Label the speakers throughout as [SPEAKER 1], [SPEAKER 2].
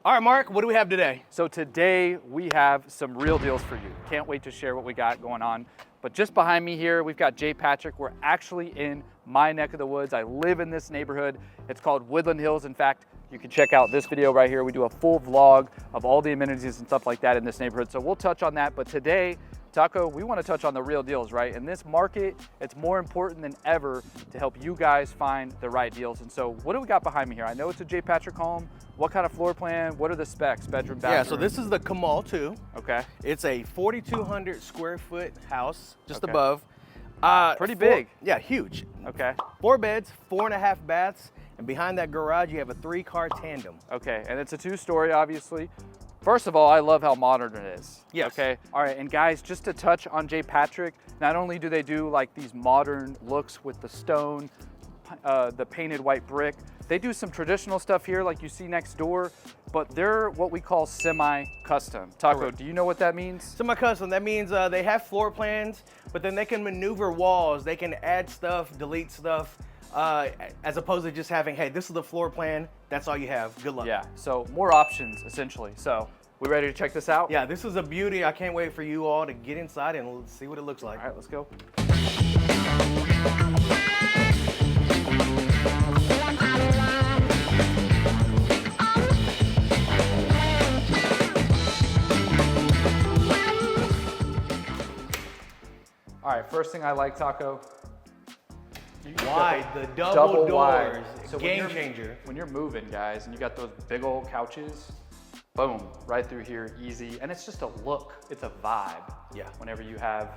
[SPEAKER 1] All right, Mark, what do we have today?
[SPEAKER 2] So today we have some real deals for you. Can't wait to share what we got going on. But just behind me here, we've got J. Patrick. We're actually in my neck of the woods. I live in this neighborhood. It's called Woodlands Hills. In fact, you can check out this video right here. We do a full vlog of all the amenities and stuff like that in this neighborhood. So we'll touch on that. But today, Taco, we want to touch on the real deals, right? In this market, it's more important than ever to help you guys find the right deals. And so what do we got behind me here? I know it's a J. Patrick home. What kind of floor plan? What are the specs? Bedroom, bathroom?
[SPEAKER 1] Yeah, so this is the Kamal 2.
[SPEAKER 2] Okay.
[SPEAKER 1] It's a 4,200 square foot house, just
[SPEAKER 2] Okay.
[SPEAKER 1] above.
[SPEAKER 2] Pretty big.
[SPEAKER 1] Yeah, huge.
[SPEAKER 2] Okay.
[SPEAKER 1] 4 beds, 4.5 baths, and behind that garage, you have a 3-car tandem.
[SPEAKER 2] Okay, and it's a 2-story, obviously. First of all, I love how modern it is.
[SPEAKER 1] Yes.
[SPEAKER 2] Okay. All right, and guys, just to touch on J. Patrick, not only do they do like these modern looks with the stone, the painted white brick, they do some traditional stuff here like you see next door, but they're what we call semi-custom. Taco,
[SPEAKER 1] Correct.
[SPEAKER 2] do you know what that means?
[SPEAKER 1] Semi-custom, that means they have floor plans, but then they can maneuver walls, they can add stuff, delete stuff, as opposed to just having, hey, this is the floor plan, that's all you have, good luck.
[SPEAKER 2] Yeah, so more options essentially. So we ready to check this out?
[SPEAKER 1] Yeah, this is a beauty. I can't wait for you all to get inside and see what it looks like.
[SPEAKER 2] All right, let's go. All right, first thing I like, Taco.
[SPEAKER 1] Wide, the double
[SPEAKER 2] wide.
[SPEAKER 1] doors,
[SPEAKER 2] So
[SPEAKER 1] game changer.
[SPEAKER 2] When you're moving, guys, and you got those big old couches, boom, right through here, easy. And it's just a look, it's a vibe.
[SPEAKER 1] Yeah.
[SPEAKER 2] Whenever you have,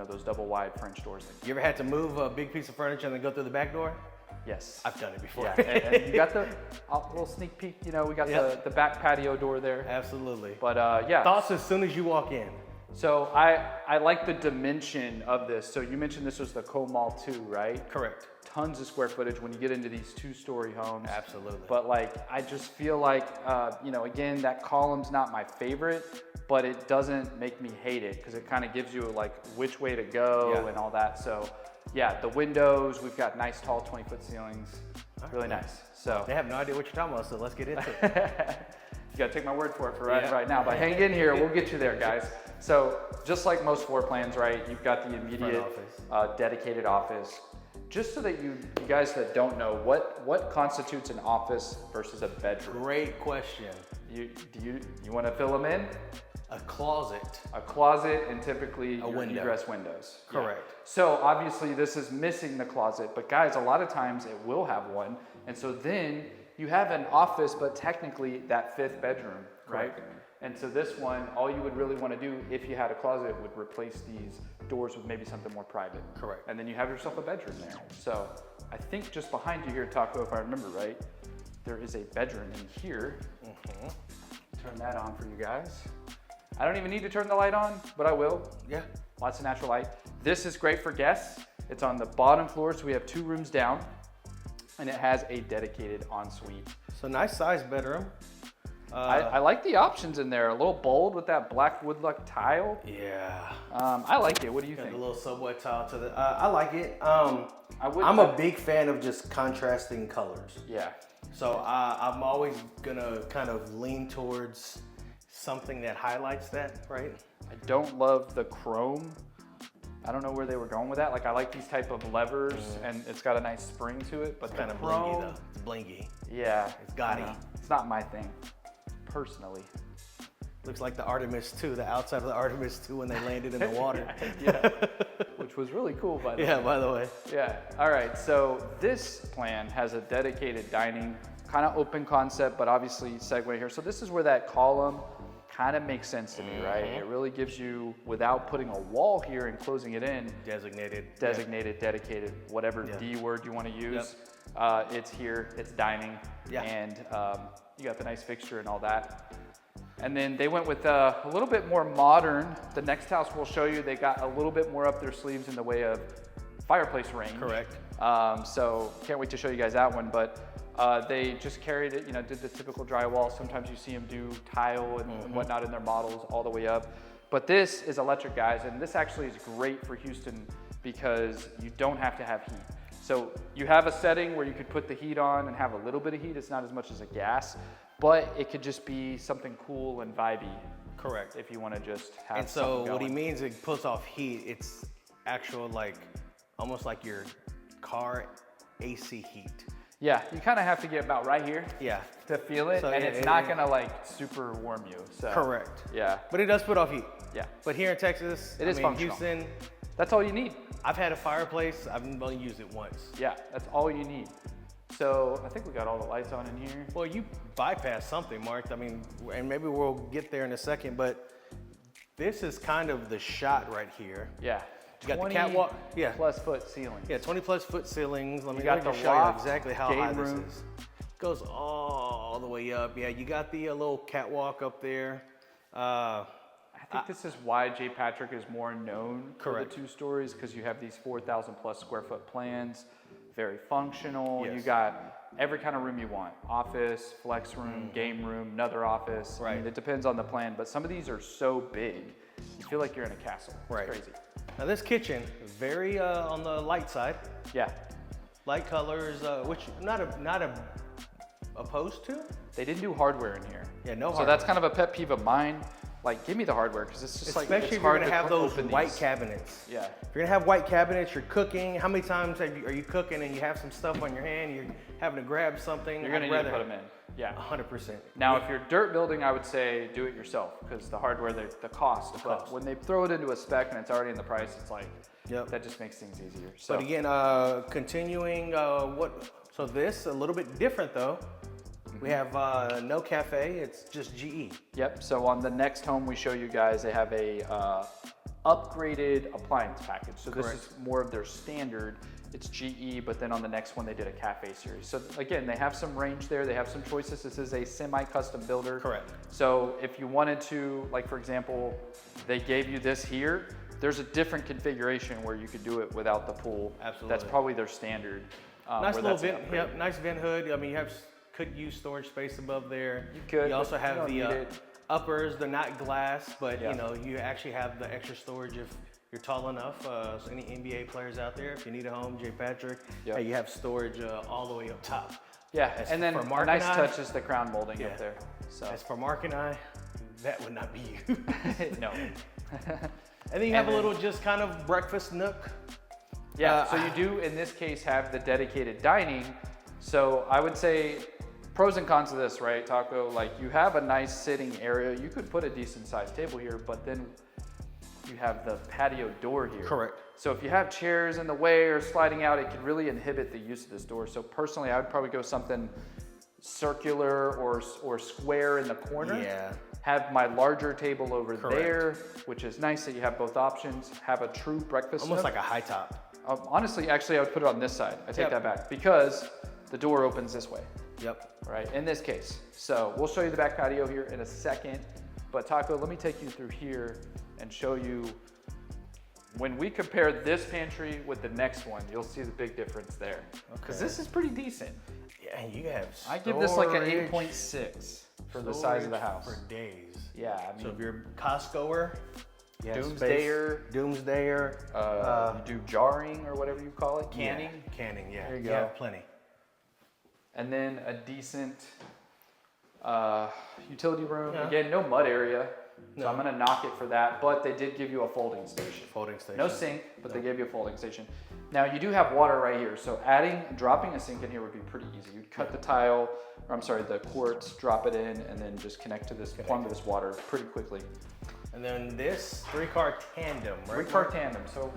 [SPEAKER 2] those double wide French doors.
[SPEAKER 1] You ever had to move a big piece of furniture and then go through the back door?
[SPEAKER 2] Yes.
[SPEAKER 1] I've done it before.
[SPEAKER 2] Yeah, and you got the little sneak peek, we got
[SPEAKER 1] Yep.
[SPEAKER 2] the back patio door there.
[SPEAKER 1] Absolutely.
[SPEAKER 2] But yeah.
[SPEAKER 1] Thoughts as soon as you walk in?
[SPEAKER 2] So I like the dimension of this. So you mentioned this was the Comal 2, right?
[SPEAKER 1] Correct.
[SPEAKER 2] Tons of square footage when you get into these 2-story homes.
[SPEAKER 1] Absolutely.
[SPEAKER 2] But like, I just feel like, again, that column's not my favorite, but it doesn't make me hate it because it kind of gives you like which way to go and all that. So yeah, the windows, we've got nice tall 20-foot ceilings, really nice. So
[SPEAKER 1] They have no idea what you're talking about, so let's get into it.
[SPEAKER 2] you gotta take my word for it right now, but hang in here, we'll get you there, guys. So just like most floor plans, right, you've got the immediate dedicated office. Just so that you guys that don't know, what constitutes an office versus a bedroom?
[SPEAKER 1] Great question.
[SPEAKER 2] You want to fill them in?
[SPEAKER 1] A closet.
[SPEAKER 2] A closet and typically your
[SPEAKER 1] window.
[SPEAKER 2] egress windows.
[SPEAKER 1] Correct.
[SPEAKER 2] Yeah. So obviously this is missing the closet, but guys, a lot of times it will have one. And so then you have an office, but technically that 5th bedroom, right?
[SPEAKER 1] Correct.
[SPEAKER 2] And so this one, all you would really want to do if you had a closet would replace these doors with maybe something more private.
[SPEAKER 1] Correct.
[SPEAKER 2] And then you have yourself a bedroom there. So I think just behind you here, Taco, if I remember right, there is a bedroom in here. Turn that on for you guys. I don't even need to turn the light on, but I will.
[SPEAKER 1] Yeah.
[SPEAKER 2] Lots of natural light. This is great for guests. It's on the bottom floor, so we have 2 rooms down, and it has a dedicated ensuite.
[SPEAKER 1] So nice size bedroom.
[SPEAKER 2] I like the options in there. A little bold with that black wood look tile.
[SPEAKER 1] Yeah.
[SPEAKER 2] I like it. What do you
[SPEAKER 1] Got
[SPEAKER 2] think?
[SPEAKER 1] the little subway tile to the. I like it.
[SPEAKER 2] I'm
[SPEAKER 1] a big fan of just contrasting colors.
[SPEAKER 2] Yeah.
[SPEAKER 1] So I'm always gonna kind of lean towards something that highlights that, right?
[SPEAKER 2] I don't love the chrome. I don't know where they were going with that. Like I like these type of levers and it's got a nice spring to it, but
[SPEAKER 1] It's kind
[SPEAKER 2] the
[SPEAKER 1] of
[SPEAKER 2] chrome,
[SPEAKER 1] blingy though. It's blingy.
[SPEAKER 2] yeah.
[SPEAKER 1] It's gaudy.
[SPEAKER 2] It's not my thing, personally.
[SPEAKER 1] Looks like the Artemis 2, the outside of the Artemis 2 when they landed in the water.
[SPEAKER 2] Yeah, which was really cool by the way.
[SPEAKER 1] Yeah, by the way.
[SPEAKER 2] Yeah, all right, so this plan has a dedicated dining, kind of open concept, but obviously segue here. So this is where that column kind of makes sense to me, right? It really gives you, without putting a wall here and closing it in,
[SPEAKER 1] Designated,
[SPEAKER 2] dedicated, whatever D word you want to use. It's here, it's dining, and you got the nice fixture and all that. And then they went with a little bit more modern. The next house we'll show you, they got a little bit more up their sleeves in the way of fireplace range.
[SPEAKER 1] Correct.
[SPEAKER 2] So can't wait to show you guys that one, but they just carried it, did the typical drywall. Sometimes you see them do tile and whatnot in their models all the way up. But this is electric, guys, and this actually is great for Houston because you don't have to have heat. So you have a setting where you could put the heat on and have a little bit of heat. It's not as much as a gas, but it could just be something cool and vibey.
[SPEAKER 1] Correct.
[SPEAKER 2] If you want to just have
[SPEAKER 1] And
[SPEAKER 2] something
[SPEAKER 1] so what he
[SPEAKER 2] going.
[SPEAKER 1] means, it puts off heat. It's actual like, almost like your car AC heat.
[SPEAKER 2] Yeah, you kind of have to get about right here
[SPEAKER 1] Yeah.
[SPEAKER 2] to feel it,
[SPEAKER 1] So,
[SPEAKER 2] and
[SPEAKER 1] yeah,
[SPEAKER 2] it's not gonna like super warm you. So
[SPEAKER 1] Correct.
[SPEAKER 2] yeah,
[SPEAKER 1] But it does put off heat.
[SPEAKER 2] yeah,
[SPEAKER 1] But here in Texas,
[SPEAKER 2] It is functional.
[SPEAKER 1] Houston,
[SPEAKER 2] that's all you need.
[SPEAKER 1] I've had a fireplace. I've only used it once.
[SPEAKER 2] Yeah, that's all you need. So I think we got all the lights on in here.
[SPEAKER 1] Well, you bypassed something, Mark. I mean, and maybe we'll get there in a second, but this is kind of the shot right here.
[SPEAKER 2] Yeah,
[SPEAKER 1] You got the catwalk. Yeah.
[SPEAKER 2] plus foot ceiling.
[SPEAKER 1] Yeah, 20 plus foot ceilings. Let me
[SPEAKER 2] got
[SPEAKER 1] just
[SPEAKER 2] the
[SPEAKER 1] show you
[SPEAKER 2] loft,
[SPEAKER 1] exactly how
[SPEAKER 2] game
[SPEAKER 1] high this
[SPEAKER 2] room.
[SPEAKER 1] is. Goes all the way up. Yeah, you got the little catwalk up there.
[SPEAKER 2] I think this is why J. Patrick is more known
[SPEAKER 1] Correct.
[SPEAKER 2] for the 2 stories, because you have these 4,000 plus square foot plans, very functional.
[SPEAKER 1] Yes.
[SPEAKER 2] You got every kind of room you want: office, flex room, game room, another office. I mean,
[SPEAKER 1] Right.
[SPEAKER 2] it depends on the plan, but some of these are so big, you feel like you're in a castle. It's
[SPEAKER 1] Right.
[SPEAKER 2] crazy.
[SPEAKER 1] Now this kitchen, very on the light side.
[SPEAKER 2] Yeah,
[SPEAKER 1] Light colors, which not opposed to.
[SPEAKER 2] they didn't do hardware in here.
[SPEAKER 1] Yeah, no
[SPEAKER 2] So
[SPEAKER 1] hardware.
[SPEAKER 2] that's kind of a pet peeve of mine. Like, give me the hardware, because it's just like,
[SPEAKER 1] Especially
[SPEAKER 2] it's
[SPEAKER 1] if you're
[SPEAKER 2] hard
[SPEAKER 1] gonna
[SPEAKER 2] to
[SPEAKER 1] have those
[SPEAKER 2] open
[SPEAKER 1] white
[SPEAKER 2] these.
[SPEAKER 1] cabinets.
[SPEAKER 2] Yeah.
[SPEAKER 1] If you're gonna have white cabinets, you're cooking. How many times are you cooking and you have some stuff on your hand? You're having to grab something.
[SPEAKER 2] You're gonna need to put them in. Yeah.
[SPEAKER 1] 100%.
[SPEAKER 2] Now, if you're dirt building, I would say do it yourself, because the hardware, the cost. But
[SPEAKER 1] cost.
[SPEAKER 2] when they throw it into a spec and it's already in the price, it's like,
[SPEAKER 1] Yep.
[SPEAKER 2] that just makes things easier. So
[SPEAKER 1] But again, continuing so this a little bit different though. We have no cafe. It's just GE.
[SPEAKER 2] yep. So on the next home we show you guys, they have a upgraded appliance package. So this
[SPEAKER 1] Correct.
[SPEAKER 2] is more of their standard. It's GE, but then on the next one they did a cafe series. So again, they have some range there. They have some choices. This is a semi-custom builder.
[SPEAKER 1] Correct.
[SPEAKER 2] So if you wanted to, like for example, they gave you this here, there's a different configuration where you could do it without the pool.
[SPEAKER 1] Absolutely.
[SPEAKER 2] That's probably their standard.
[SPEAKER 1] Nice
[SPEAKER 2] where
[SPEAKER 1] little
[SPEAKER 2] that's an
[SPEAKER 1] vent.
[SPEAKER 2] upgrade.
[SPEAKER 1] Yep. Nice vent hood. I mean, could use storage space above there.
[SPEAKER 2] You could,
[SPEAKER 1] You also
[SPEAKER 2] but you
[SPEAKER 1] have
[SPEAKER 2] don't
[SPEAKER 1] the
[SPEAKER 2] need it.
[SPEAKER 1] uppers. They're not glass, but
[SPEAKER 2] Yeah.
[SPEAKER 1] you know you actually have the extra storage if you're tall enough. So any NBA players out there, if you need a home, J. Patrick,
[SPEAKER 2] Yep.
[SPEAKER 1] hey, you have storage all the way up top.
[SPEAKER 2] Yeah,
[SPEAKER 1] As
[SPEAKER 2] and then
[SPEAKER 1] for Mark
[SPEAKER 2] a nice
[SPEAKER 1] and I-
[SPEAKER 2] touch is the crown molding
[SPEAKER 1] Yeah.
[SPEAKER 2] up there. So
[SPEAKER 1] As for Mark and I, that would not be you.
[SPEAKER 2] no.
[SPEAKER 1] And then you have
[SPEAKER 2] And
[SPEAKER 1] a
[SPEAKER 2] then-
[SPEAKER 1] little just kind of breakfast nook.
[SPEAKER 2] Yeah, so you do in this case have the dedicated dining. So I would say pros and cons of this, right, Taco? Like, you have a nice sitting area. You could put a decent sized table here, but then you have the patio door here.
[SPEAKER 1] Correct.
[SPEAKER 2] So if you have chairs in the way or sliding out, it could really inhibit the use of this door. So personally, I would probably go something circular or square in the corner.
[SPEAKER 1] Yeah.
[SPEAKER 2] Have my larger table over
[SPEAKER 1] Correct.
[SPEAKER 2] there, which is nice that you have both options. Have a true breakfast
[SPEAKER 1] Almost
[SPEAKER 2] nook.
[SPEAKER 1] like a high top.
[SPEAKER 2] Honestly, actually, I would put it on this side. I take
[SPEAKER 1] Yep.
[SPEAKER 2] that back, because the door opens this way,
[SPEAKER 1] Yep.
[SPEAKER 2] right? In this case. So we'll show you the back patio here in a second. But Taco, let me take you through here and show you, when we compare this pantry with the next one, you'll see the big difference there. Because
[SPEAKER 1] Okay.
[SPEAKER 2] this is pretty decent.
[SPEAKER 1] Yeah, and you have
[SPEAKER 2] I give this like an
[SPEAKER 1] storage.
[SPEAKER 2] 8.6 for the size of the
[SPEAKER 1] Storage
[SPEAKER 2] house.
[SPEAKER 1] For days.
[SPEAKER 2] Yeah, I
[SPEAKER 1] So if
[SPEAKER 2] mean,
[SPEAKER 1] you're a Costcoer, you have
[SPEAKER 2] Doomsdayer.
[SPEAKER 1] space. Doomsdayer.
[SPEAKER 2] you do jarring or whatever you call it, canning.
[SPEAKER 1] Yeah, canning, yeah.
[SPEAKER 2] There you
[SPEAKER 1] You
[SPEAKER 2] go.
[SPEAKER 1] have plenty.
[SPEAKER 2] And then a decent utility room.
[SPEAKER 1] Yeah.
[SPEAKER 2] Again, no mud area, so
[SPEAKER 1] No.
[SPEAKER 2] I'm gonna knock it for that. But they did give you a folding station.
[SPEAKER 1] Folding station.
[SPEAKER 2] No sink, but they
[SPEAKER 1] No.
[SPEAKER 2] gave you a folding station. Now you do have water right here, so dropping a sink in here would be pretty easy. You'd cut the tile, or I'm sorry, the quartz, drop it in, and then just connect to this, plumb to this water pretty quickly.
[SPEAKER 1] And then this 3-car tandem, right?
[SPEAKER 2] 3-car tandem. So,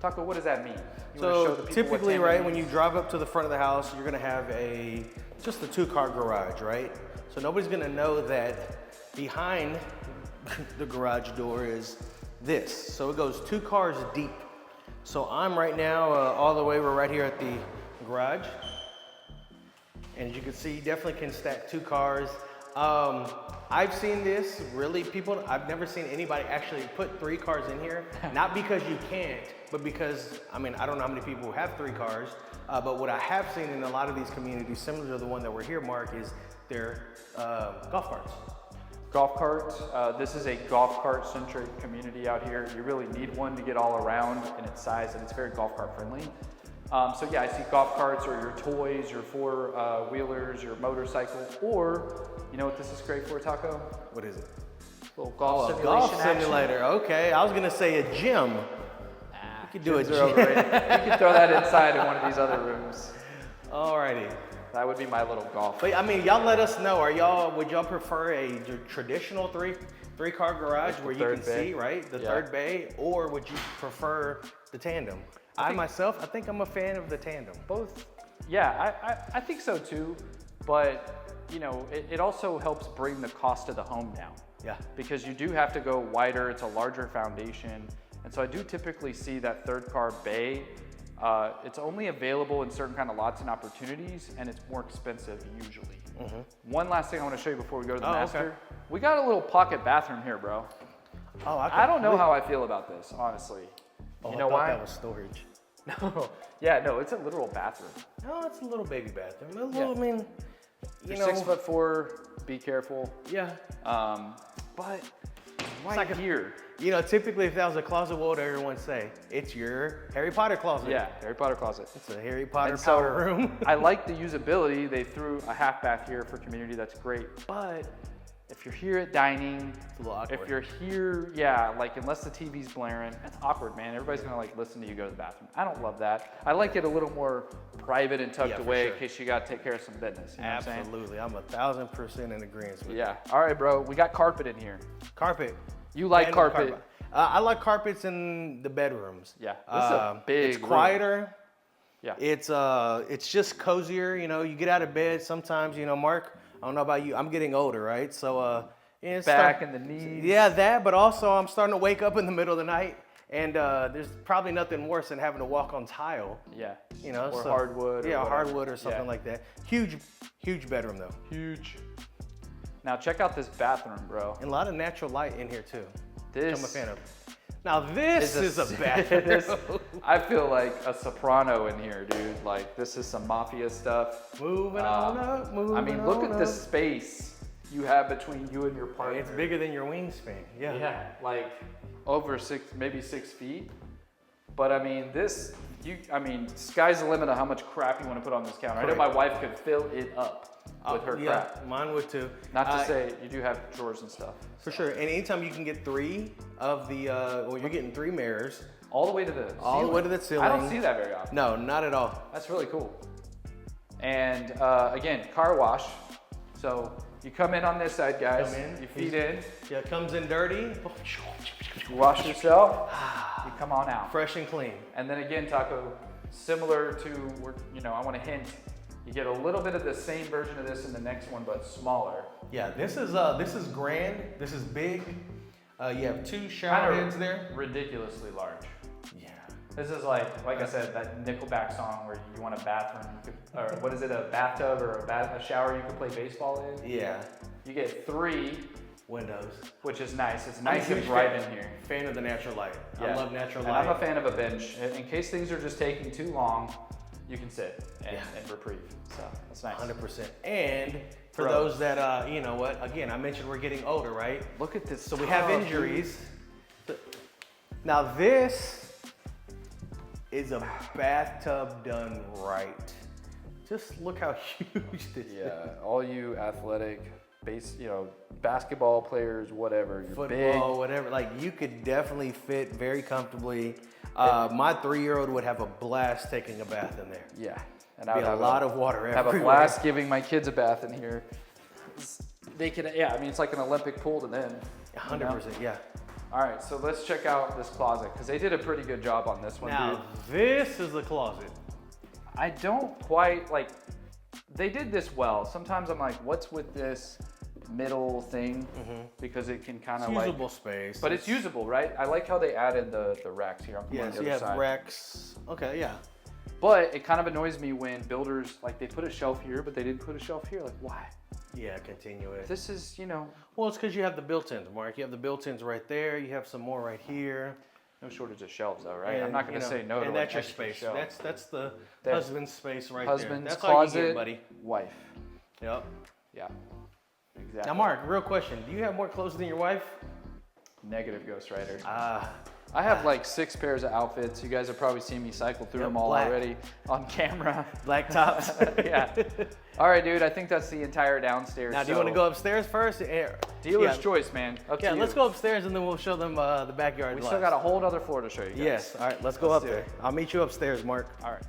[SPEAKER 2] Taco, what does that mean? You wanna
[SPEAKER 1] So
[SPEAKER 2] show the people what
[SPEAKER 1] typically,
[SPEAKER 2] tandem
[SPEAKER 1] right, when
[SPEAKER 2] means?
[SPEAKER 1] you drive up to the front of the house, you're gonna have just a 2-car garage, right? So nobody's gonna know that behind the garage door is this. So it goes 2 cars deep. So I'm right now all the way, we're right here at the garage. And as you can see, you definitely can stack 2 cars. I've seen this, I've never seen anybody actually put 3 cars in here. Not because you can't, but because, I don't know how many people have 3 cars, but what I have seen in a lot of these communities, similar to the one that we're here, Mark, is their golf carts.
[SPEAKER 2] Golf carts. This is a golf cart centric community out here. You really need one to get all around in its size, and it's very golf cart friendly. So yeah, I see golf carts or your toys, your four-wheelers, your motorcycle, or you know what this is great for, Taco?
[SPEAKER 1] What is it?
[SPEAKER 2] Little golf
[SPEAKER 1] A
[SPEAKER 2] simulation
[SPEAKER 1] golf
[SPEAKER 2] action.
[SPEAKER 1] simulator. Okay, I was gonna say a gym. You could do a
[SPEAKER 2] Gyms are
[SPEAKER 1] gym.
[SPEAKER 2] overrated. You could throw that inside in one of these other rooms.
[SPEAKER 1] Alrighty.
[SPEAKER 2] That would be my little golf.
[SPEAKER 1] But I mean, y'all let us know. Would y'all prefer a traditional three-car garage where you can
[SPEAKER 2] bay.
[SPEAKER 1] see, right? The
[SPEAKER 2] Yeah.
[SPEAKER 1] third bay, or would you prefer the tandem? I think I'm a fan of the tandem.
[SPEAKER 2] Both. Yeah, I think so too. But you know, it also helps bring the cost of the home down.
[SPEAKER 1] Yeah.
[SPEAKER 2] Because you do have to go wider. It's a larger foundation, and so I do typically see that third car bay. It's only available in certain kind of lots and opportunities, and it's more expensive usually. One last thing I want to show you before we go to the master.
[SPEAKER 1] Okay.
[SPEAKER 2] We got a little pocket bathroom here, bro.
[SPEAKER 1] Oh,
[SPEAKER 2] I don't know how I feel about this, honestly.
[SPEAKER 1] Oh,
[SPEAKER 2] You know
[SPEAKER 1] I thought
[SPEAKER 2] why?
[SPEAKER 1] that was storage.
[SPEAKER 2] No. Yeah, no, it's a literal bathroom.
[SPEAKER 1] No, it's a little baby bathroom. A little,
[SPEAKER 2] Yeah.
[SPEAKER 1] I mean,
[SPEAKER 2] You're 6'4", be careful.
[SPEAKER 1] Yeah.
[SPEAKER 2] But right here.
[SPEAKER 1] You know, typically if that was a closet, what would everyone say? It's your Harry Potter closet.
[SPEAKER 2] Yeah, Harry Potter closet.
[SPEAKER 1] It's a Harry Potter
[SPEAKER 2] And so,
[SPEAKER 1] powder room.
[SPEAKER 2] I like the usability. They threw a half bath here for community. That's great. But if you're here at dining,
[SPEAKER 1] It's a little awkward.
[SPEAKER 2] if you're here, yeah, like unless the TV's blaring, that's awkward, man. Everybody's gonna like listen to you go to the bathroom. I don't love that. I like it a little more private and tucked
[SPEAKER 1] Yeah, for
[SPEAKER 2] away
[SPEAKER 1] sure.
[SPEAKER 2] in case you gotta take care of some business. You know what I'm saying?
[SPEAKER 1] Absolutely. I'm 1,000% in agreement with you.
[SPEAKER 2] Yeah. All right, bro. We got carpet in here.
[SPEAKER 1] Carpet.
[SPEAKER 2] You like
[SPEAKER 1] Fan of
[SPEAKER 2] carpet?
[SPEAKER 1] I like carpets in the bedrooms.
[SPEAKER 2] Yeah. This is a big
[SPEAKER 1] It's
[SPEAKER 2] room.
[SPEAKER 1] quieter.
[SPEAKER 2] Yeah.
[SPEAKER 1] It's just cozier. You know, you get out of bed sometimes. You know, Mark. I don't know about you. I'm getting older, right? So yeah, it's
[SPEAKER 2] Back and the knees.
[SPEAKER 1] Yeah, that. But also, I'm starting to wake up in the middle of the night, and there's probably nothing worse than having to walk on tile.
[SPEAKER 2] Yeah.
[SPEAKER 1] You know,
[SPEAKER 2] Or
[SPEAKER 1] so-
[SPEAKER 2] hardwood.
[SPEAKER 1] Yeah,
[SPEAKER 2] or whatever.
[SPEAKER 1] hardwood or something
[SPEAKER 2] Yeah.
[SPEAKER 1] like that. Huge bedroom though,
[SPEAKER 2] Huge. Now check out this bathroom, bro.
[SPEAKER 1] and a lot of natural light in here too.
[SPEAKER 2] This
[SPEAKER 1] Which I'm a fan of. Now this is a
[SPEAKER 2] this-
[SPEAKER 1] bathroom.
[SPEAKER 2] I feel like a soprano in here, dude. Like this is some mafia stuff.
[SPEAKER 1] Moving on up, moving
[SPEAKER 2] I mean, look
[SPEAKER 1] on
[SPEAKER 2] at the
[SPEAKER 1] up.
[SPEAKER 2] space you have between you and your partner.
[SPEAKER 1] It's bigger than your wingspan. Yeah.
[SPEAKER 2] Yeah, like over maybe 6 feet. But I mean, sky's the limit of how much crap you want to put on this counter. I know
[SPEAKER 1] Correct.
[SPEAKER 2] my wife could fill it up with her
[SPEAKER 1] yeah,
[SPEAKER 2] crap.
[SPEAKER 1] mine would too.
[SPEAKER 2] Not to say you do have drawers and stuff.
[SPEAKER 1] For sure. And anytime you can get 3 of the, well, you're getting 3 mirrors.
[SPEAKER 2] All the way to the
[SPEAKER 1] All the
[SPEAKER 2] ceiling.
[SPEAKER 1] way to the ceiling.
[SPEAKER 2] I don't see that very often.
[SPEAKER 1] No, not at all.
[SPEAKER 2] That's really cool. And again, car wash. So you come in on this side, guys.
[SPEAKER 1] Come in.
[SPEAKER 2] You feed in.
[SPEAKER 1] Yeah, it comes in dirty,
[SPEAKER 2] You wash yourself. You come on out.
[SPEAKER 1] fresh and clean.
[SPEAKER 2] And then again, Taco, similar to, I want to hint, you get a little bit of the same version of this in the next one, but smaller.
[SPEAKER 1] Yeah, this is grand. This is big. You have 2 shower
[SPEAKER 2] Kind
[SPEAKER 1] heads
[SPEAKER 2] of
[SPEAKER 1] there.
[SPEAKER 2] ridiculously large.
[SPEAKER 1] Yeah.
[SPEAKER 2] This is like I said, that Nickelback song where you want a bathroom, or what is it, a bathtub or a shower you can play baseball in?
[SPEAKER 1] Yeah.
[SPEAKER 2] You get 3,
[SPEAKER 1] Windows.
[SPEAKER 2] which is nice. It's
[SPEAKER 1] I'm a
[SPEAKER 2] nice and
[SPEAKER 1] huge
[SPEAKER 2] bright
[SPEAKER 1] fan-
[SPEAKER 2] in here.
[SPEAKER 1] Fan of the natural light. I
[SPEAKER 2] Yeah.
[SPEAKER 1] love natural
[SPEAKER 2] And
[SPEAKER 1] light.
[SPEAKER 2] I'm a fan of a bench. In case things are just taking too long, you can sit and reprieve. So that's nice.
[SPEAKER 1] 100%. And for
[SPEAKER 2] Bro.
[SPEAKER 1] those that, you know what, again, I mentioned we're getting older, right?
[SPEAKER 2] Look at this.
[SPEAKER 1] So we have injuries. Now this is a bathtub done right. Just look how huge this is.
[SPEAKER 2] Yeah, all you athletic, basketball players, whatever. You're
[SPEAKER 1] Football,
[SPEAKER 2] big.
[SPEAKER 1] whatever. Like you could definitely fit very comfortably. My 3-year-old would have a blast taking a bath in there.
[SPEAKER 2] Yeah, and
[SPEAKER 1] Be a lot of water
[SPEAKER 2] have
[SPEAKER 1] everywhere.
[SPEAKER 2] a blast giving my kids a bath in here. They could, it's like an Olympic pool to them.
[SPEAKER 1] 100%, yeah.
[SPEAKER 2] All right, so let's check out this closet because they did a pretty good job on this one,
[SPEAKER 1] Now
[SPEAKER 2] dude.
[SPEAKER 1] this is the closet.
[SPEAKER 2] I don't quite like. They did this well. Sometimes I'm like, what's with this middle thing? Because it can kind
[SPEAKER 1] It's
[SPEAKER 2] of like.
[SPEAKER 1] usable space.
[SPEAKER 2] But it's usable, right? I like how they added the racks here. I'm
[SPEAKER 1] Yeah,
[SPEAKER 2] on the
[SPEAKER 1] so
[SPEAKER 2] other
[SPEAKER 1] you have
[SPEAKER 2] side.
[SPEAKER 1] racks. Okay, yeah.
[SPEAKER 2] But it kind of annoys me when builders like they put a shelf here, but they didn't put a shelf here. Like, why?
[SPEAKER 1] Yeah, continue it.
[SPEAKER 2] This is,
[SPEAKER 1] Well, it's because you have the built-ins, Mark. You have the built-ins right there. You have some more right here.
[SPEAKER 2] no shortage of shelves, though, right? I'm
[SPEAKER 1] And,
[SPEAKER 2] not going to
[SPEAKER 1] you know,
[SPEAKER 2] say no to
[SPEAKER 1] and
[SPEAKER 2] an
[SPEAKER 1] that's your
[SPEAKER 2] extra
[SPEAKER 1] space.
[SPEAKER 2] shelf.
[SPEAKER 1] That's the
[SPEAKER 2] There.
[SPEAKER 1] husband's space right
[SPEAKER 2] Husband's
[SPEAKER 1] there. That's
[SPEAKER 2] closet,
[SPEAKER 1] all you get, buddy.
[SPEAKER 2] wife.
[SPEAKER 1] Yep.
[SPEAKER 2] Yeah, exactly.
[SPEAKER 1] Now, Mark, real question. Do you have more clothes than your wife?
[SPEAKER 2] Negative Ghost Rider. I have like 6 pairs of outfits. You guys have probably seen me cycle through them all
[SPEAKER 1] black.
[SPEAKER 2] already on camera.
[SPEAKER 1] Black tops.
[SPEAKER 2] Yeah. All right, dude. I think that's the entire downstairs.
[SPEAKER 1] Now, do you want to go upstairs first?
[SPEAKER 2] Dealer's choice, man. Up to you.
[SPEAKER 1] Let's go upstairs and then we'll show them the backyard.
[SPEAKER 2] We still got a whole other floor to show you guys.
[SPEAKER 1] Yes. All right, let's go up
[SPEAKER 2] do
[SPEAKER 1] there.
[SPEAKER 2] it.
[SPEAKER 1] I'll meet you upstairs, Mark.
[SPEAKER 2] All right.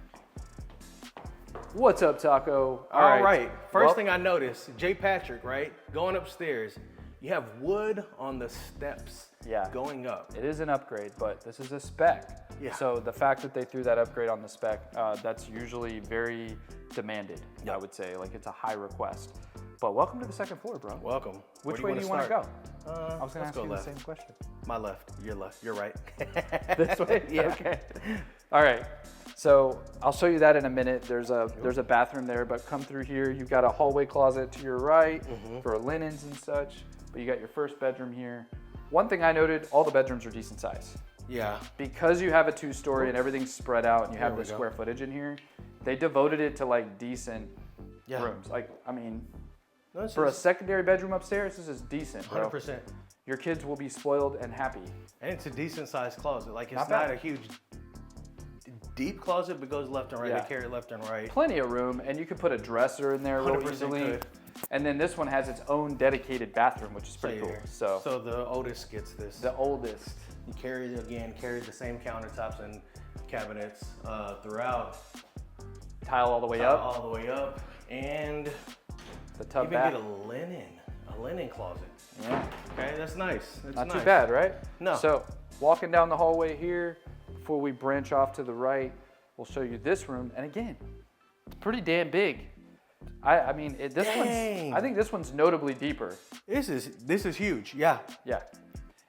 [SPEAKER 2] What's up, Taco?
[SPEAKER 1] All right. First thing I noticed, J. Patrick, right? Going upstairs, you have wood on the steps.
[SPEAKER 2] Yeah.
[SPEAKER 1] Going up.
[SPEAKER 2] It is an upgrade, but this is a spec.
[SPEAKER 1] Yeah.
[SPEAKER 2] So the fact that they threw that upgrade on the spec, that's usually very demanded, I would say. Like, it's a high request. But welcome to the second floor, bro.
[SPEAKER 1] Welcome.
[SPEAKER 2] Which way do you want to go?
[SPEAKER 1] I
[SPEAKER 2] was going to ask you
[SPEAKER 1] left.
[SPEAKER 2] the same question.
[SPEAKER 1] My left. Your left. You're right.
[SPEAKER 2] This way?
[SPEAKER 1] Yeah.
[SPEAKER 2] Okay. All right. So I'll show you that in a minute. There's a bathroom there, but come through here. You've got a hallway closet to your right for linens and such. But you got your first bedroom here. One thing I noted, all the bedrooms are decent size.
[SPEAKER 1] Yeah.
[SPEAKER 2] Because you have a 2-story and everything's spread out and you have the square footage in here, they devoted it to like decent rooms. Like, I mean, for a secondary bedroom upstairs, this is decent, bro.
[SPEAKER 1] 100%.
[SPEAKER 2] Your kids will be spoiled and happy.
[SPEAKER 1] And it's a decent sized closet. Like, it's
[SPEAKER 2] Not
[SPEAKER 1] not
[SPEAKER 2] bad.
[SPEAKER 1] a huge, deep closet, but goes left and right.
[SPEAKER 2] Yeah.
[SPEAKER 1] They carry it left and right.
[SPEAKER 2] Plenty of room, and you could put a dresser in there real
[SPEAKER 1] 100%
[SPEAKER 2] easily.
[SPEAKER 1] could.
[SPEAKER 2] And then this one has its own dedicated bathroom, which is pretty cool. So
[SPEAKER 1] the oldest gets this.
[SPEAKER 2] the oldest.
[SPEAKER 1] You carry the same countertops and cabinets throughout.
[SPEAKER 2] Tile all the way up.
[SPEAKER 1] All the way up. And
[SPEAKER 2] The tub
[SPEAKER 1] even
[SPEAKER 2] bath.
[SPEAKER 1] get a linen closet.
[SPEAKER 2] Yeah.
[SPEAKER 1] Okay, that's nice. That's
[SPEAKER 2] Not
[SPEAKER 1] nice.
[SPEAKER 2] too bad, right?
[SPEAKER 1] No.
[SPEAKER 2] So walking down the hallway here, before we branch off to the right, we'll show you this room. And again, it's pretty damn big. I mean, I think this one's notably deeper.
[SPEAKER 1] This is huge. Yeah.
[SPEAKER 2] Yeah.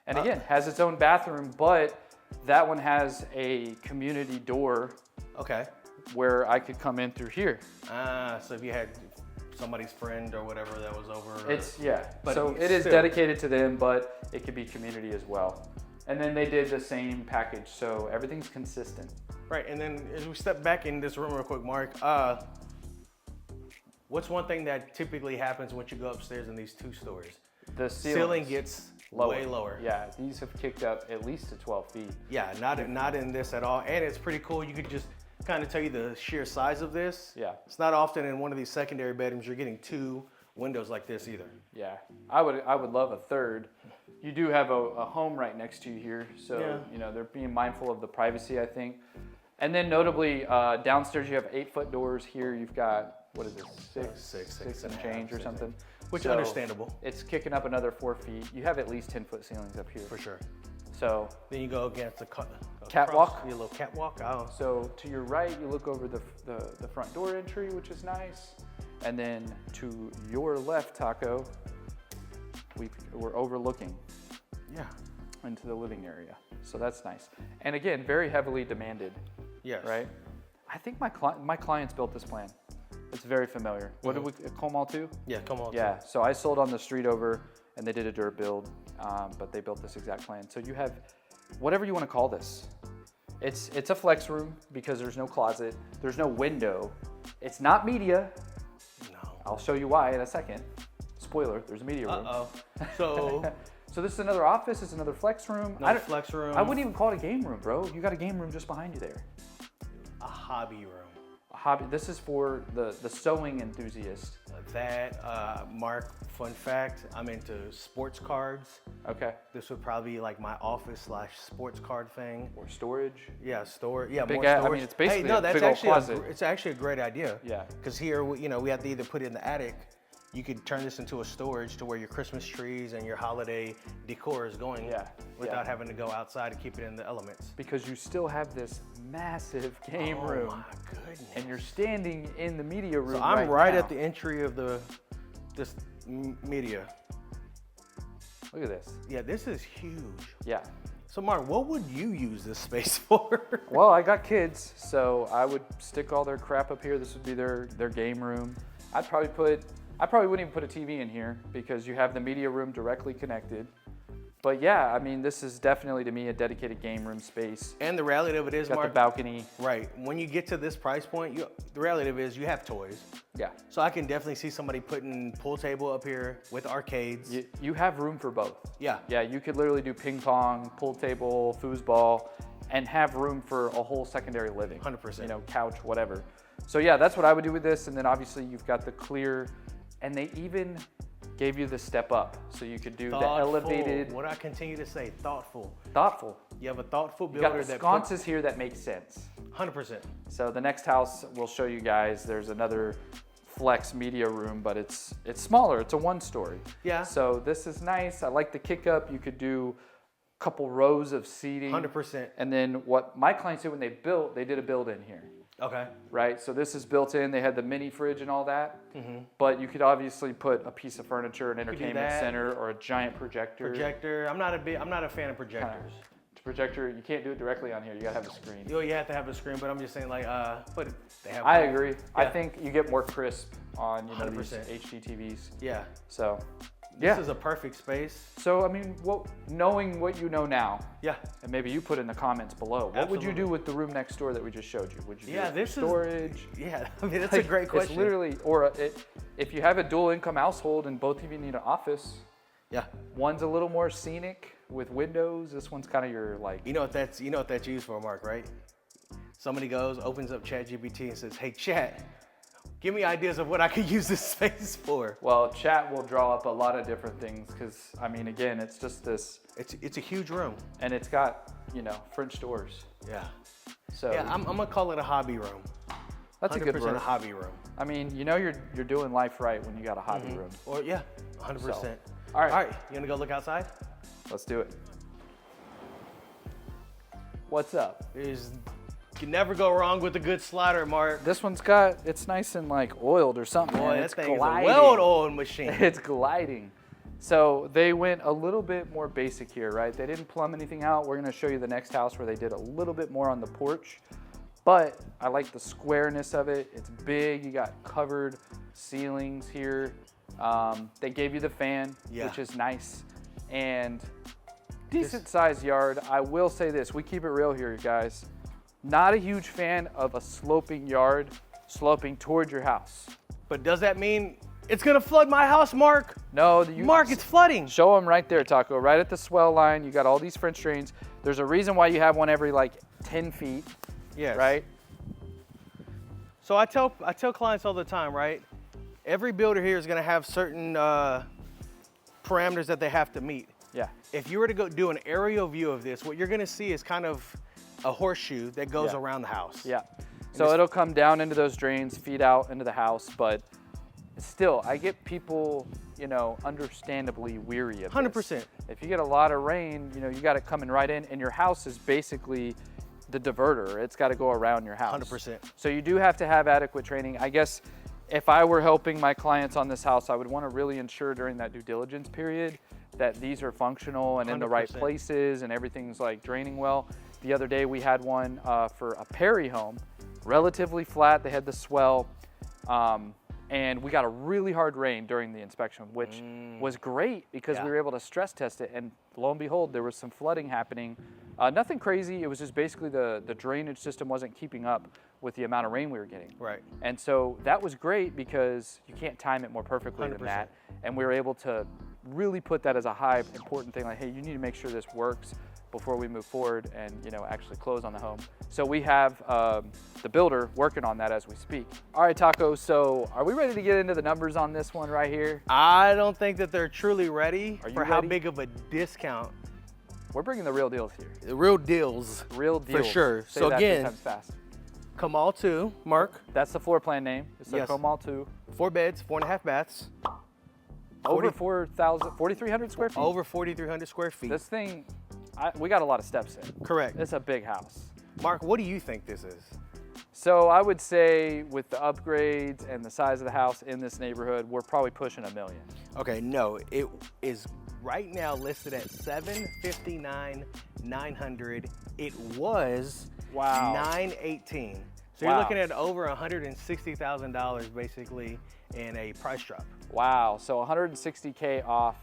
[SPEAKER 2] And again, has its own bathroom, but that one has a community door
[SPEAKER 1] Okay.
[SPEAKER 2] where I could come in through here.
[SPEAKER 1] So if you had somebody's friend or whatever that was over.
[SPEAKER 2] It's,
[SPEAKER 1] But
[SPEAKER 2] so it is
[SPEAKER 1] still.
[SPEAKER 2] dedicated to them, but it could be community as well. And then they did the same package, so everything's consistent.
[SPEAKER 1] Right, and then as we step back in this room real quick, Mark, what's one thing that typically happens once you go upstairs in these 2 stories?
[SPEAKER 2] The
[SPEAKER 1] Ceiling gets way lower.
[SPEAKER 2] Yeah, these have kicked up at least to 12 feet.
[SPEAKER 1] Yeah, not in this at all. And it's pretty cool. You could just kind of tell you the sheer size of this.
[SPEAKER 2] Yeah.
[SPEAKER 1] It's not often in one of these secondary bedrooms you're getting 2 windows like this either.
[SPEAKER 2] Yeah, I would love a third. You do have a home right next to you here, so you know they're being mindful of the privacy, I think. And then notably, downstairs you have 8-foot doors. Here you've got, what is it, six and change or something.
[SPEAKER 1] Which is
[SPEAKER 2] So
[SPEAKER 1] understandable.
[SPEAKER 2] It's kicking up another 4 feet. You have at least 10-foot ceilings up here.
[SPEAKER 1] For sure.
[SPEAKER 2] So
[SPEAKER 1] Then you go against the
[SPEAKER 2] Catwalk?
[SPEAKER 1] Your little catwalk. Oh.
[SPEAKER 2] So to your right, you look over the front door entry, which is nice. And then to your left, Taco, we're overlooking into the living area. So that's nice. And again, very heavily demanded,
[SPEAKER 1] Yes.
[SPEAKER 2] right? I think my clients built this plan. It's very familiar. What did we, Comal 2?
[SPEAKER 1] Yeah, come on.
[SPEAKER 2] Yeah, so I sold on the street over and they did a dirt build, but they built this exact plan. So you have whatever you want to call this. It's a flex room because there's no closet, there's no window. It's not media.
[SPEAKER 1] No.
[SPEAKER 2] I'll show you why in a second. Spoiler, there's a media room.
[SPEAKER 1] Uh-oh. So,
[SPEAKER 2] So this is another office, it's another flex room.
[SPEAKER 1] no flex room.
[SPEAKER 2] I wouldn't even call it a game room, bro. You got a game room just behind you there.
[SPEAKER 1] A hobby room.
[SPEAKER 2] A hobby. This is for the sewing enthusiast.
[SPEAKER 1] Mark, fun fact, I'm into sports cards.
[SPEAKER 2] Okay.
[SPEAKER 1] This would probably be like my office/sports card thing.
[SPEAKER 2] Or storage.
[SPEAKER 1] Yeah, store. Yeah,
[SPEAKER 2] Big
[SPEAKER 1] more
[SPEAKER 2] I
[SPEAKER 1] storage.
[SPEAKER 2] mean, it's basically
[SPEAKER 1] hey, no,
[SPEAKER 2] a
[SPEAKER 1] that's
[SPEAKER 2] big old
[SPEAKER 1] actually
[SPEAKER 2] closet.
[SPEAKER 1] it's actually a great idea.
[SPEAKER 2] Yeah.
[SPEAKER 1] Because here, we have to either put it in the attic. You could turn this into a storage to where your Christmas trees and your holiday decor is going. Without having to go outside to keep it in the elements.
[SPEAKER 2] Because you still have this massive game room.
[SPEAKER 1] Oh my goodness.
[SPEAKER 2] And you're standing in the media room.
[SPEAKER 1] So I'm right
[SPEAKER 2] now.
[SPEAKER 1] at the entry of this media.
[SPEAKER 2] Look at this.
[SPEAKER 1] Yeah, this is huge.
[SPEAKER 2] Yeah.
[SPEAKER 1] So Mark, what would you use this space for?
[SPEAKER 2] Well, I got kids, so I would stick all their crap up here. This would be their game room. I probably wouldn't even put a TV in here because you have the media room directly connected. But yeah, I mean, this is definitely to me a dedicated game room space.
[SPEAKER 1] And the reality of it is,
[SPEAKER 2] Got
[SPEAKER 1] Mark,
[SPEAKER 2] the balcony.
[SPEAKER 1] right, when you get to this price point, the reality of it is you have toys.
[SPEAKER 2] Yeah.
[SPEAKER 1] So I can definitely see somebody putting pool table up here with arcades.
[SPEAKER 2] You have room for both.
[SPEAKER 1] Yeah.
[SPEAKER 2] Yeah, you could literally do ping pong, pool table, foosball, and have room for a whole secondary living.
[SPEAKER 1] 100%.
[SPEAKER 2] You know, couch, whatever. So yeah, that's what I would do with this. And then obviously you've got the clear, and they even gave you the step up. So you could do
[SPEAKER 1] Thoughtful.
[SPEAKER 2] the elevated.
[SPEAKER 1] What I continue to say, thoughtful.
[SPEAKER 2] Thoughtful.
[SPEAKER 1] You have a thoughtful
[SPEAKER 2] You got
[SPEAKER 1] builder
[SPEAKER 2] the
[SPEAKER 1] that
[SPEAKER 2] sconces here that make sense.
[SPEAKER 1] 100%.
[SPEAKER 2] So the next house we'll show you guys, there's another flex media room, but it's smaller. It's a 1-story.
[SPEAKER 1] Yeah.
[SPEAKER 2] So this is nice. I like the kick up. You could do a couple rows of seating.
[SPEAKER 1] 100%.
[SPEAKER 2] And then what my clients did when they built, they did a build in here.
[SPEAKER 1] Okay.
[SPEAKER 2] Right, so this is built in. They had the mini fridge and all that, but you could obviously put a piece of furniture, an entertainment center, or a giant projector.
[SPEAKER 1] Projector. I'm not a fan of projectors.
[SPEAKER 2] Projector, you can't do it directly on here. You gotta have a screen.
[SPEAKER 1] You have to have a screen, but I'm just saying, like, but they have.
[SPEAKER 2] I agree.
[SPEAKER 1] Yeah.
[SPEAKER 2] I think you get more crisp on these
[SPEAKER 1] 100%.
[SPEAKER 2] HD TVs.
[SPEAKER 1] Yeah.
[SPEAKER 2] So,
[SPEAKER 1] This is a perfect space.
[SPEAKER 2] So I mean, knowing what you know now,
[SPEAKER 1] Yeah.
[SPEAKER 2] and maybe you put in the comments below, what would you
[SPEAKER 1] Absolutely.
[SPEAKER 2] do with the room next door that we just showed you? Would you do
[SPEAKER 1] This
[SPEAKER 2] storage?
[SPEAKER 1] Yeah, I mean, that's a great question.
[SPEAKER 2] It's literally, if you have a dual income household and both of you need an office,
[SPEAKER 1] Yeah.
[SPEAKER 2] one's a little more scenic with windows. This one's kind of your like.
[SPEAKER 1] You know what that's used for, Mark, right? Somebody goes, opens up ChatGPT and says, "Hey, Chat, give me ideas of what I could use this space for."
[SPEAKER 2] Well, chat will draw up a lot of different things because I mean, again, it's just this,
[SPEAKER 1] It's a huge room.
[SPEAKER 2] and it's got French doors.
[SPEAKER 1] Yeah.
[SPEAKER 2] So
[SPEAKER 1] Yeah, I'm gonna call it a hobby room.
[SPEAKER 2] that's a good
[SPEAKER 1] 100%
[SPEAKER 2] room.
[SPEAKER 1] a hobby room.
[SPEAKER 2] I mean, you're doing life right when you got a hobby room.
[SPEAKER 1] Or yeah, 100%.
[SPEAKER 2] All right.
[SPEAKER 1] All right. You gonna go look outside?
[SPEAKER 2] Let's do it. What's up?
[SPEAKER 1] You can never go wrong with a good slider, Mark.
[SPEAKER 2] This one's it's nice and like oiled or something.
[SPEAKER 1] Boy,
[SPEAKER 2] man.
[SPEAKER 1] that
[SPEAKER 2] It's
[SPEAKER 1] thing
[SPEAKER 2] gliding.
[SPEAKER 1] is a well-oiled machine.
[SPEAKER 2] It's gliding. So they went a little bit more basic here, right? They didn't plumb anything out. We're gonna show you the next house where they did a little bit more on the porch. But I like the squareness of it. It's big, you got covered ceilings here. They gave you the fan, which is nice. And decent sized yard. I will say this, we keep it real here, you guys. Not a huge fan of a sloping yard sloping towards your house.
[SPEAKER 1] But does that mean it's gonna flood my house, Mark?
[SPEAKER 2] No,
[SPEAKER 1] Mark, it's flooding.
[SPEAKER 2] Show them right there, Taco, right at the swell line. You got all these French drains. There's a reason why you have one every like 10 feet,
[SPEAKER 1] Yes.
[SPEAKER 2] right?
[SPEAKER 1] So I tell clients all the time, right? Every builder here is gonna have certain parameters that they have to meet.
[SPEAKER 2] Yeah.
[SPEAKER 1] If you were to go do an aerial view of this, what you're gonna see is kind of a horseshoe that goes
[SPEAKER 2] Yeah.
[SPEAKER 1] around the house.
[SPEAKER 2] Yeah. So it'll come down into those drains, feed out into the house, but still, I get people, understandably weary of
[SPEAKER 1] 100%.
[SPEAKER 2] this. If you get a lot of rain, you got it coming right in, and your house is basically the diverter. It's got to go around your house.
[SPEAKER 1] 100%.
[SPEAKER 2] So you do have to have adequate training. I guess if I were helping my clients on this house, I would want to really ensure during that due diligence period that these are functional and in the right
[SPEAKER 1] 100%.
[SPEAKER 2] places and everything's like draining well. The other day we had one for a Perry home, relatively flat. They had the swell, and we got a really hard rain during the inspection, which was great because we were able to stress test it. And lo and behold, there was some flooding happening. Nothing crazy. It was just basically the drainage system wasn't keeping up with the amount of rain we were getting.
[SPEAKER 1] Right.
[SPEAKER 2] And so that was great because you can't time it more perfectly than
[SPEAKER 1] 100%.
[SPEAKER 2] that. And we were able to really put that as a high important thing, like, hey, you need to make sure this works before we move forward and actually close on the home. So we have the builder working on that as we speak. All right, Taco, so are we ready to get into the numbers on this one right here?
[SPEAKER 1] I don't think that they're truly ready
[SPEAKER 2] Are you
[SPEAKER 1] for how
[SPEAKER 2] ready?
[SPEAKER 1] big of a discount.
[SPEAKER 2] We're bringing the real deals here.
[SPEAKER 1] The real deals.
[SPEAKER 2] Real
[SPEAKER 1] For
[SPEAKER 2] deals.
[SPEAKER 1] sure.
[SPEAKER 2] Say
[SPEAKER 1] So
[SPEAKER 2] that
[SPEAKER 1] again,
[SPEAKER 2] 3 times fast.
[SPEAKER 1] Kamal 2, Mark,
[SPEAKER 2] That's the floor plan name. It's the
[SPEAKER 1] Yes.
[SPEAKER 2] Comal 2.
[SPEAKER 1] 4 beds, 4.5 baths,
[SPEAKER 2] Over 4,300 square feet.
[SPEAKER 1] over 4,300 square feet.
[SPEAKER 2] This thing, we got a lot of steps in.
[SPEAKER 1] Correct.
[SPEAKER 2] It's a big house.
[SPEAKER 1] Mark, what do you think this is?
[SPEAKER 2] So I would say with the upgrades and the size of the house in this neighborhood, we're probably pushing $1 million.
[SPEAKER 1] Okay, no, it is right now listed at $759,900. It was
[SPEAKER 2] Wow.
[SPEAKER 1] $918. So
[SPEAKER 2] Wow.
[SPEAKER 1] you're looking at over $160,000 basically in a price drop.
[SPEAKER 2] Wow, so 160K off.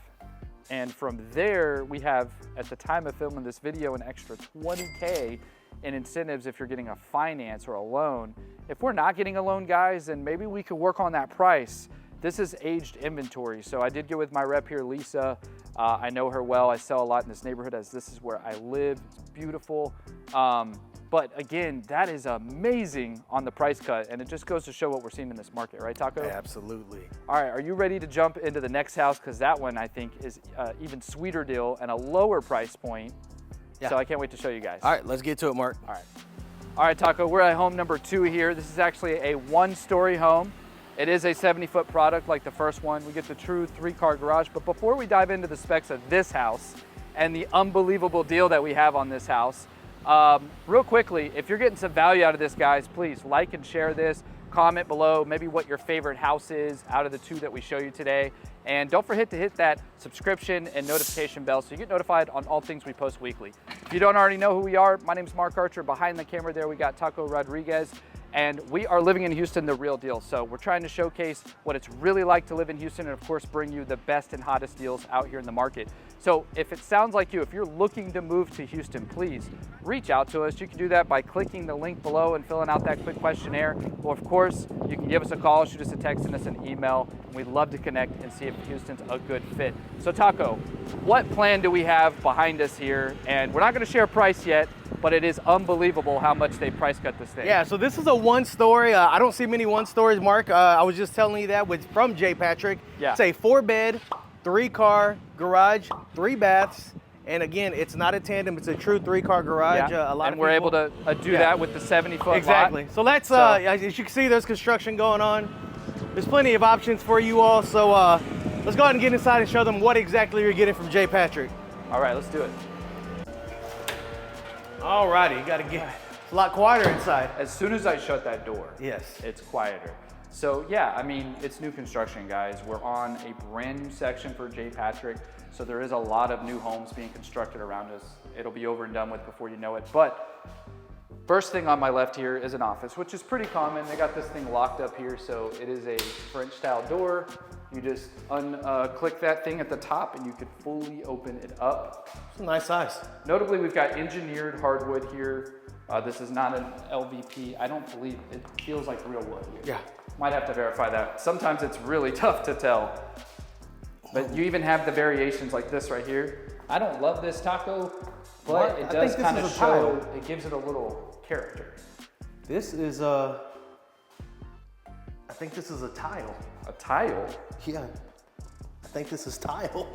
[SPEAKER 2] And from there, we have, at the time of filming this video, an extra $20K in incentives if you're getting a finance or a loan. If we're not getting a loan, guys, then maybe we could work on that price. This is aged inventory. So I did get with my rep here, Lisa. I know her well. I sell a lot in this neighborhood as this is where I live. It's beautiful. But again, that is amazing on the price cut, and it just goes to show what we're seeing in this market, right, Taco?
[SPEAKER 1] Absolutely.
[SPEAKER 2] All right, are you ready to jump into the next house? Because that one, I think, is even sweeter deal and a lower price point. Yeah. So I can't wait to show you guys.
[SPEAKER 1] All right, let's get to it, Mark.
[SPEAKER 2] All right, Taco, we're at home number 2 here. This is actually a 1-story home. It is a 70-foot product like the first one. We get the true 3-car garage. But before we dive into the specs of this house and the unbelievable deal that we have on this house, real quickly, if you're getting some value out of this, guys, please like and share this. Comment below maybe what your favorite house is out of the 2 that we show you today. And don't forget to hit that subscription and notification bell so you get notified on all things we post weekly. If you don't already know who we are, my name's Mark Archer. Behind the camera there, we got Taco Rodriguez. And we are living in Houston, the real deal. So we're trying to showcase what it's really like to live in Houston and of course bring you the best and hottest deals out here in the market. So if it sounds like you, if you're looking to move to Houston, please reach out to us. You can do that by clicking the link below and filling out that quick questionnaire. Or of course, you can give us a call, shoot us a text, send us an email. We'd love to connect and see if Houston's a good fit. So Taco, what plan do we have behind us here? And we're not gonna share price yet, but it is unbelievable how much they price cut this thing.
[SPEAKER 1] Yeah, so this is a 1-story. I don't see many 1-stories, Mark. I was just telling you that from J. Patrick.
[SPEAKER 2] Yeah.
[SPEAKER 1] It's a 4-bed, 3-car garage, 3 baths. And again, it's not a tandem, it's a true 3-car garage.
[SPEAKER 2] Yeah.
[SPEAKER 1] A lot
[SPEAKER 2] and
[SPEAKER 1] of
[SPEAKER 2] we're
[SPEAKER 1] people,
[SPEAKER 2] able to do that with the 70-foot
[SPEAKER 1] exactly.
[SPEAKER 2] lot.
[SPEAKER 1] So let's, as you can see, there's construction going on. There's plenty of options for you all. So let's go ahead and get inside and show them what exactly you're getting from J. Patrick.
[SPEAKER 2] All right, let's do it.
[SPEAKER 1] All righty, you gotta get, it's a lot quieter inside.
[SPEAKER 2] As soon as I shut that door,
[SPEAKER 1] yes,
[SPEAKER 2] it's quieter. So yeah, I mean, it's new construction, guys. We're on a brand new section for J. Patrick. So there is a lot of new homes being constructed around us. It'll be over and done with before you know it. But first thing on my left here is an office, which is pretty common. They got this thing locked up here. So it is a French style door. You just click that thing at the top and you could fully open it up.
[SPEAKER 1] It's a nice size.
[SPEAKER 2] Notably, we've got engineered hardwood here. This is not an LVP. I don't believe it feels like real wood here.
[SPEAKER 1] Yeah.
[SPEAKER 2] Might have to verify that. Sometimes it's really tough to tell. But you even have the variations like this right here. I don't love this, Taco, but it does kind of show, it gives it a little character.
[SPEAKER 1] This is I think this is a tile.
[SPEAKER 2] A tile?
[SPEAKER 1] Yeah, I think this is tile.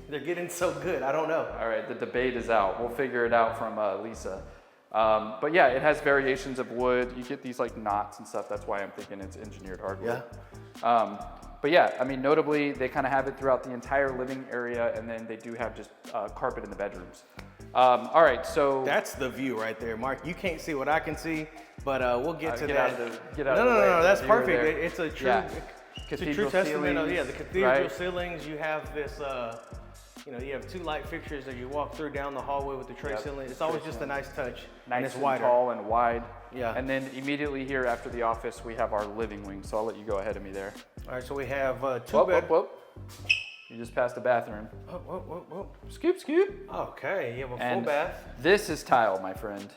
[SPEAKER 1] They're getting so good, I don't know.
[SPEAKER 2] All right, the debate is out. We'll figure it out from Lisa. But yeah, it has variations of wood. You get these like knots and stuff. That's why I'm thinking it's engineered hardwood.
[SPEAKER 1] Yeah.
[SPEAKER 2] But yeah, I mean, notably, they kind of have it throughout the entire living area, and then they do have just carpet in the bedrooms. All right, so
[SPEAKER 1] that's the view right there, Mark. You can't see what I can see, but we'll get to that.
[SPEAKER 2] No,
[SPEAKER 1] that's perfect. It's a true,
[SPEAKER 2] yeah.
[SPEAKER 1] It's a true testament of the cathedral
[SPEAKER 2] right?
[SPEAKER 1] ceilings. You have this, you have 2 light fixtures that you walk through down the hallway with the tray ceiling. It's always just a nice touch.
[SPEAKER 2] Nice
[SPEAKER 1] it's wider.
[SPEAKER 2] Tall and wide.
[SPEAKER 1] Yeah.
[SPEAKER 2] And then immediately here after the office, we have our living wing. So I'll let you go ahead of me there.
[SPEAKER 1] All right, so we have 2 bed.
[SPEAKER 2] Whoop. You just passed the bathroom.
[SPEAKER 1] Whoop.
[SPEAKER 2] Scoop.
[SPEAKER 1] Okay, you have a
[SPEAKER 2] and
[SPEAKER 1] full bath.
[SPEAKER 2] This is tile, my friend.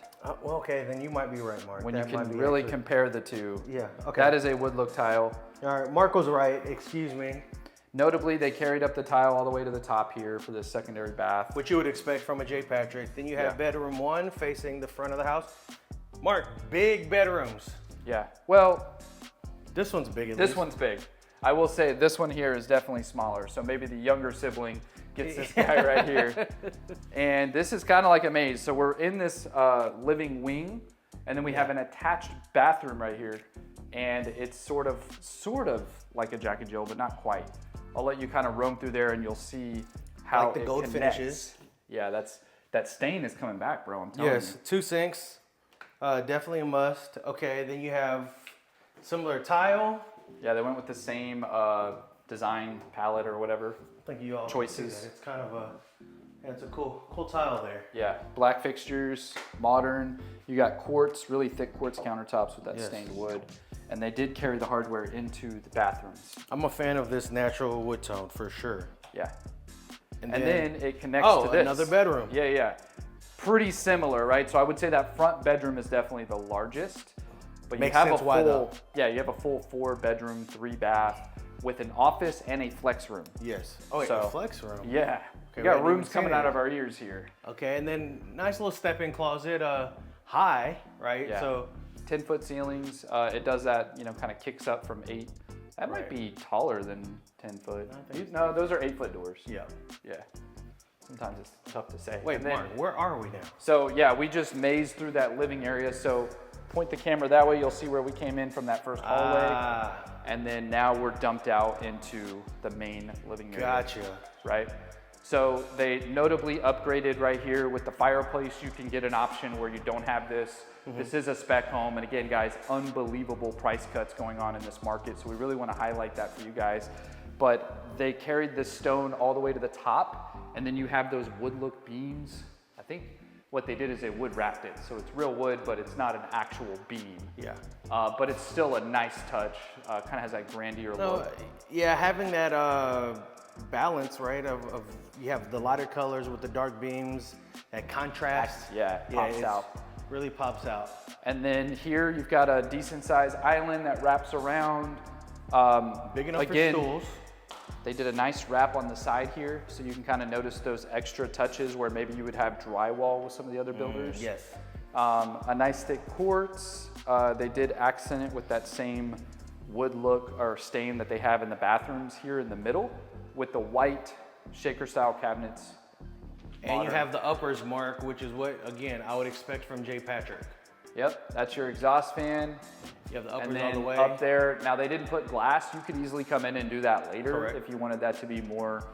[SPEAKER 1] Well, okay, then you might be right, Mark.
[SPEAKER 2] When you can really compare the 2.
[SPEAKER 1] Yeah, okay.
[SPEAKER 2] That is a wood look tile.
[SPEAKER 1] All right, Mark was right, excuse me.
[SPEAKER 2] Notably, they carried up the tile all the way to the top here for this secondary bath.
[SPEAKER 1] Which you would expect from a J. Patrick. Then you have bedroom 1 facing the front of the house. Mark, big bedrooms.
[SPEAKER 2] Yeah, well.
[SPEAKER 1] This one's big at least.
[SPEAKER 2] This one's big. I will say this one here is definitely smaller. So maybe the younger sibling gets this guy right here. And this is kind of like a maze. So we're in this living wing, and then we have an attached bathroom right here. And it's sort of like a Jack and Jill, but not quite. I'll let you kind of roam through there and you'll see how
[SPEAKER 1] like the gold
[SPEAKER 2] connects.
[SPEAKER 1] finishes.
[SPEAKER 2] Yeah, that stain is coming back, bro, I'm telling you.
[SPEAKER 1] Yes, 2 sinks, definitely a must. Okay, then you have similar tile.
[SPEAKER 2] Yeah, they went with the same design palette or whatever.
[SPEAKER 1] I think you all
[SPEAKER 2] choices.
[SPEAKER 1] See that. It's kind of it's a cool tile there.
[SPEAKER 2] Yeah, black fixtures, modern. You got quartz, really thick quartz countertops with that stained wood. And they did carry the hardware into the bathrooms.
[SPEAKER 1] I'm a fan of this natural wood tone for sure.
[SPEAKER 2] Yeah. And then it connects to this.
[SPEAKER 1] Another bedroom.
[SPEAKER 2] Yeah, yeah. Pretty similar, right? So I would say that front bedroom is definitely the largest. But
[SPEAKER 1] Makes
[SPEAKER 2] you have
[SPEAKER 1] sense
[SPEAKER 2] a
[SPEAKER 1] why,
[SPEAKER 2] full,
[SPEAKER 1] though.
[SPEAKER 2] yeah, you have a full 4-bedroom, 3-bath with an office and a flex room.
[SPEAKER 1] Yes. Oh, wait,
[SPEAKER 2] So,
[SPEAKER 1] a flex room.
[SPEAKER 2] Yeah.
[SPEAKER 1] Okay,
[SPEAKER 2] We got
[SPEAKER 1] right,
[SPEAKER 2] rooms
[SPEAKER 1] didn't see
[SPEAKER 2] coming out
[SPEAKER 1] that.
[SPEAKER 2] of our ears here.
[SPEAKER 1] Okay, and then nice little step-in closet, high, right?
[SPEAKER 2] Yeah.
[SPEAKER 1] So
[SPEAKER 2] 10-foot ceilings. It does that, you know, kind of kicks up from 8. That might
[SPEAKER 1] Right.
[SPEAKER 2] be taller than 10 foot.
[SPEAKER 1] I think
[SPEAKER 2] No, those are 8-foot doors.
[SPEAKER 1] yeah.
[SPEAKER 2] Yeah. Sometimes it's tough to say.
[SPEAKER 1] Wait,
[SPEAKER 2] And then-
[SPEAKER 1] Mark, where are we now?
[SPEAKER 2] So yeah, we just mazed through that living area. So point the camera that way, you'll see where we came in from that first hallway. And then now we're dumped out into the main living area.
[SPEAKER 1] Gotcha.
[SPEAKER 2] Right? So they notably upgraded right here with the fireplace. You can get an option where you don't have this. This is a spec home. And again, guys, unbelievable price cuts going on in this market. So we really want to highlight that for you guys. But they carried this stone all the way to the top. And then you have those wood look beams. I think what they did is they wood wrapped it. So it's real wood, but it's not an actual beam.
[SPEAKER 1] Yeah.
[SPEAKER 2] But it's still a nice touch. Kind of has that grandier look.
[SPEAKER 1] Yeah, having that balance, right, of you have the lighter colors with the dark beams, that contrast.
[SPEAKER 2] Pops
[SPEAKER 1] it
[SPEAKER 2] out.
[SPEAKER 1] Really pops out.
[SPEAKER 2] And then here you've got a decent sized island that wraps around.
[SPEAKER 1] Big enough
[SPEAKER 2] again,
[SPEAKER 1] for stools.
[SPEAKER 2] They did a nice wrap on the side here, so you can kind of notice those extra touches where maybe you would have drywall with some of the other builders.
[SPEAKER 1] Yes.
[SPEAKER 2] A nice thick quartz. They did accent it with that same wood look or stain that they have in the bathrooms here in the middle with the white shaker style cabinets.
[SPEAKER 1] And you have the uppers, Mark, which is what, again, I would expect from J. Patrick.
[SPEAKER 2] Yep, that's your exhaust fan.
[SPEAKER 1] You have the uppers
[SPEAKER 2] And then
[SPEAKER 1] all the way.
[SPEAKER 2] up there, now they didn't put glass. You could easily come in and do that later.
[SPEAKER 1] Correct.
[SPEAKER 2] If you wanted that to be more,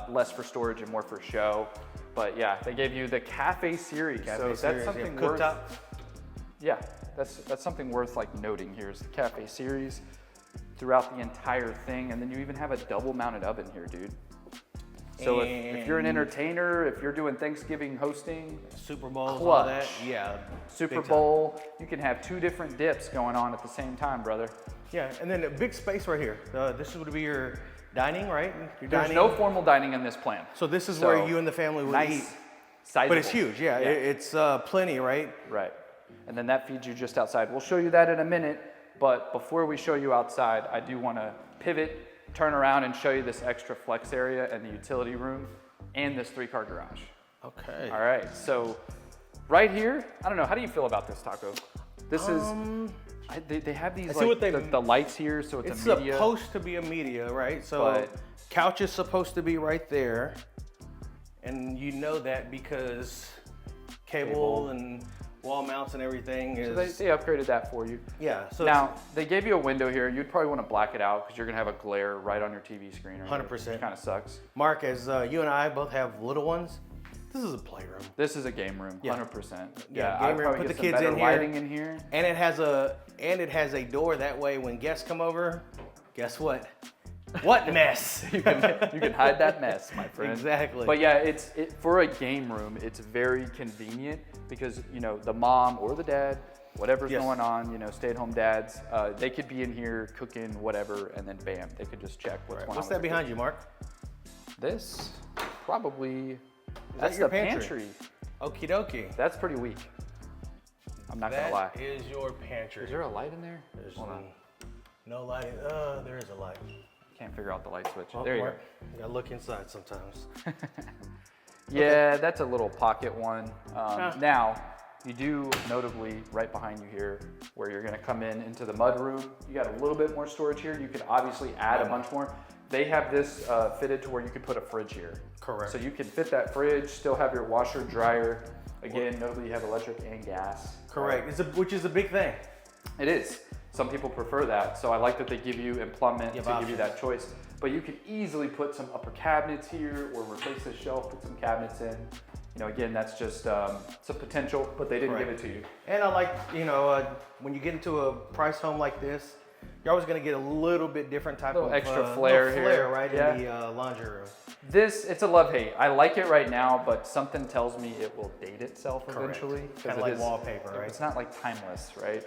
[SPEAKER 2] less for storage and more for show. But yeah, they gave you the cafe series.
[SPEAKER 1] Cafe
[SPEAKER 2] so
[SPEAKER 1] series,
[SPEAKER 2] that's something
[SPEAKER 1] yeah.
[SPEAKER 2] worth.
[SPEAKER 1] Cooktop.
[SPEAKER 2] Yeah, that's something worth like noting here is the cafe series throughout the entire thing. And then you even have a double mounted oven here, dude. So if you're an entertainer, if you're doing Thanksgiving hosting,
[SPEAKER 1] Super Bowls,
[SPEAKER 2] clutch.
[SPEAKER 1] all that. Yeah.
[SPEAKER 2] Super
[SPEAKER 1] big time.
[SPEAKER 2] Bowl, you can have 2 different dips going on at the same time, brother.
[SPEAKER 1] Yeah, and then a big space right here. This would be your dining, right? Your
[SPEAKER 2] There's
[SPEAKER 1] dining.
[SPEAKER 2] no formal dining in this plan.
[SPEAKER 1] So this is
[SPEAKER 2] So,
[SPEAKER 1] where you and the family would eat.
[SPEAKER 2] Nice, sizable.
[SPEAKER 1] But it's huge, yeah. It's plenty, right?
[SPEAKER 2] Right. And then that feeds you just outside. We'll show you that in a minute, but before we show you outside, I do want to pivot, turn around and show you this extra flex area and the utility room and this 3-car garage.
[SPEAKER 1] Okay.
[SPEAKER 2] All right, so right here, I don't know, how do you feel about this, Taco? This is, they have these
[SPEAKER 1] see
[SPEAKER 2] like
[SPEAKER 1] what
[SPEAKER 2] the lights here, so
[SPEAKER 1] It's
[SPEAKER 2] a media.
[SPEAKER 1] supposed to be a media, right? So
[SPEAKER 2] But-
[SPEAKER 1] couch is supposed to be right there. And you know that because cable and wall mounts and everything
[SPEAKER 2] So
[SPEAKER 1] is,
[SPEAKER 2] they upgraded that for you.
[SPEAKER 1] yeah. So
[SPEAKER 2] Now, they gave you a window here. You'd probably want to black it out because you're going to have a glare right on your TV screen.
[SPEAKER 1] 100%.
[SPEAKER 2] Which kind of sucks.
[SPEAKER 1] Mark, as you and I both have little ones, this is a playroom.
[SPEAKER 2] This is a game room,
[SPEAKER 1] Yeah.
[SPEAKER 2] 100%.
[SPEAKER 1] Yeah,
[SPEAKER 2] I'd
[SPEAKER 1] game room,
[SPEAKER 2] probably
[SPEAKER 1] put
[SPEAKER 2] get
[SPEAKER 1] the
[SPEAKER 2] some
[SPEAKER 1] kids
[SPEAKER 2] better
[SPEAKER 1] in here.
[SPEAKER 2] lighting in here.
[SPEAKER 1] And it has a door that way when guests come over, guess what? What mess?
[SPEAKER 2] You can hide that mess, my friend.
[SPEAKER 1] Exactly.
[SPEAKER 2] But yeah, for a game room, it's very convenient because, you know, the mom or the dad, whatever's
[SPEAKER 1] Yes.
[SPEAKER 2] going on, you know, stay-at-home dads, they could be in here cooking whatever, and then bam, they could just check what's going on.
[SPEAKER 1] What's
[SPEAKER 2] with
[SPEAKER 1] that
[SPEAKER 2] the
[SPEAKER 1] behind you, Mark?
[SPEAKER 2] This probably,
[SPEAKER 1] Is
[SPEAKER 2] that's
[SPEAKER 1] that your
[SPEAKER 2] the pantry.
[SPEAKER 1] Okie dokie.
[SPEAKER 2] That's pretty weak. I'm not gonna lie.
[SPEAKER 1] That is your pantry.
[SPEAKER 2] Is there a light in there?
[SPEAKER 1] There's
[SPEAKER 2] Hold on.
[SPEAKER 1] no lighting. There is a light.
[SPEAKER 2] Can't figure out the light switch.
[SPEAKER 1] Oh,
[SPEAKER 2] There you
[SPEAKER 1] Mark, you gotta look inside sometimes.
[SPEAKER 2] go. Yeah, that's a little pocket one. Now, you do notably right behind you here, where you're gonna come into the mud room. You got a little bit more storage here. You could obviously add a bunch more. They have this fitted to where you could put a fridge here.
[SPEAKER 1] Correct.
[SPEAKER 2] So you can fit that fridge, still have your washer, dryer. Again, notably you have electric and gas.
[SPEAKER 1] Correct. Which is a big thing.
[SPEAKER 2] It is. Some people prefer that, so I like that they give you implement to
[SPEAKER 1] You have
[SPEAKER 2] give you
[SPEAKER 1] options.
[SPEAKER 2] that choice. But you could easily put some upper cabinets here or replace this shelf, put some cabinets in. You know, again, that's just some potential, but they didn't give it to you.
[SPEAKER 1] And I like, you know, when you get into a price home like this, you're always gonna get a little bit different type
[SPEAKER 2] Little
[SPEAKER 1] of
[SPEAKER 2] extra flair
[SPEAKER 1] little
[SPEAKER 2] here.
[SPEAKER 1] right,
[SPEAKER 2] Yeah.
[SPEAKER 1] in the laundry room.
[SPEAKER 2] This, it's a love-hate. I like it right now, but something tells me it will date itself eventually. 'cause
[SPEAKER 1] Kind
[SPEAKER 2] it
[SPEAKER 1] of like
[SPEAKER 2] is-
[SPEAKER 1] wallpaper, right?
[SPEAKER 2] It's not like timeless, right?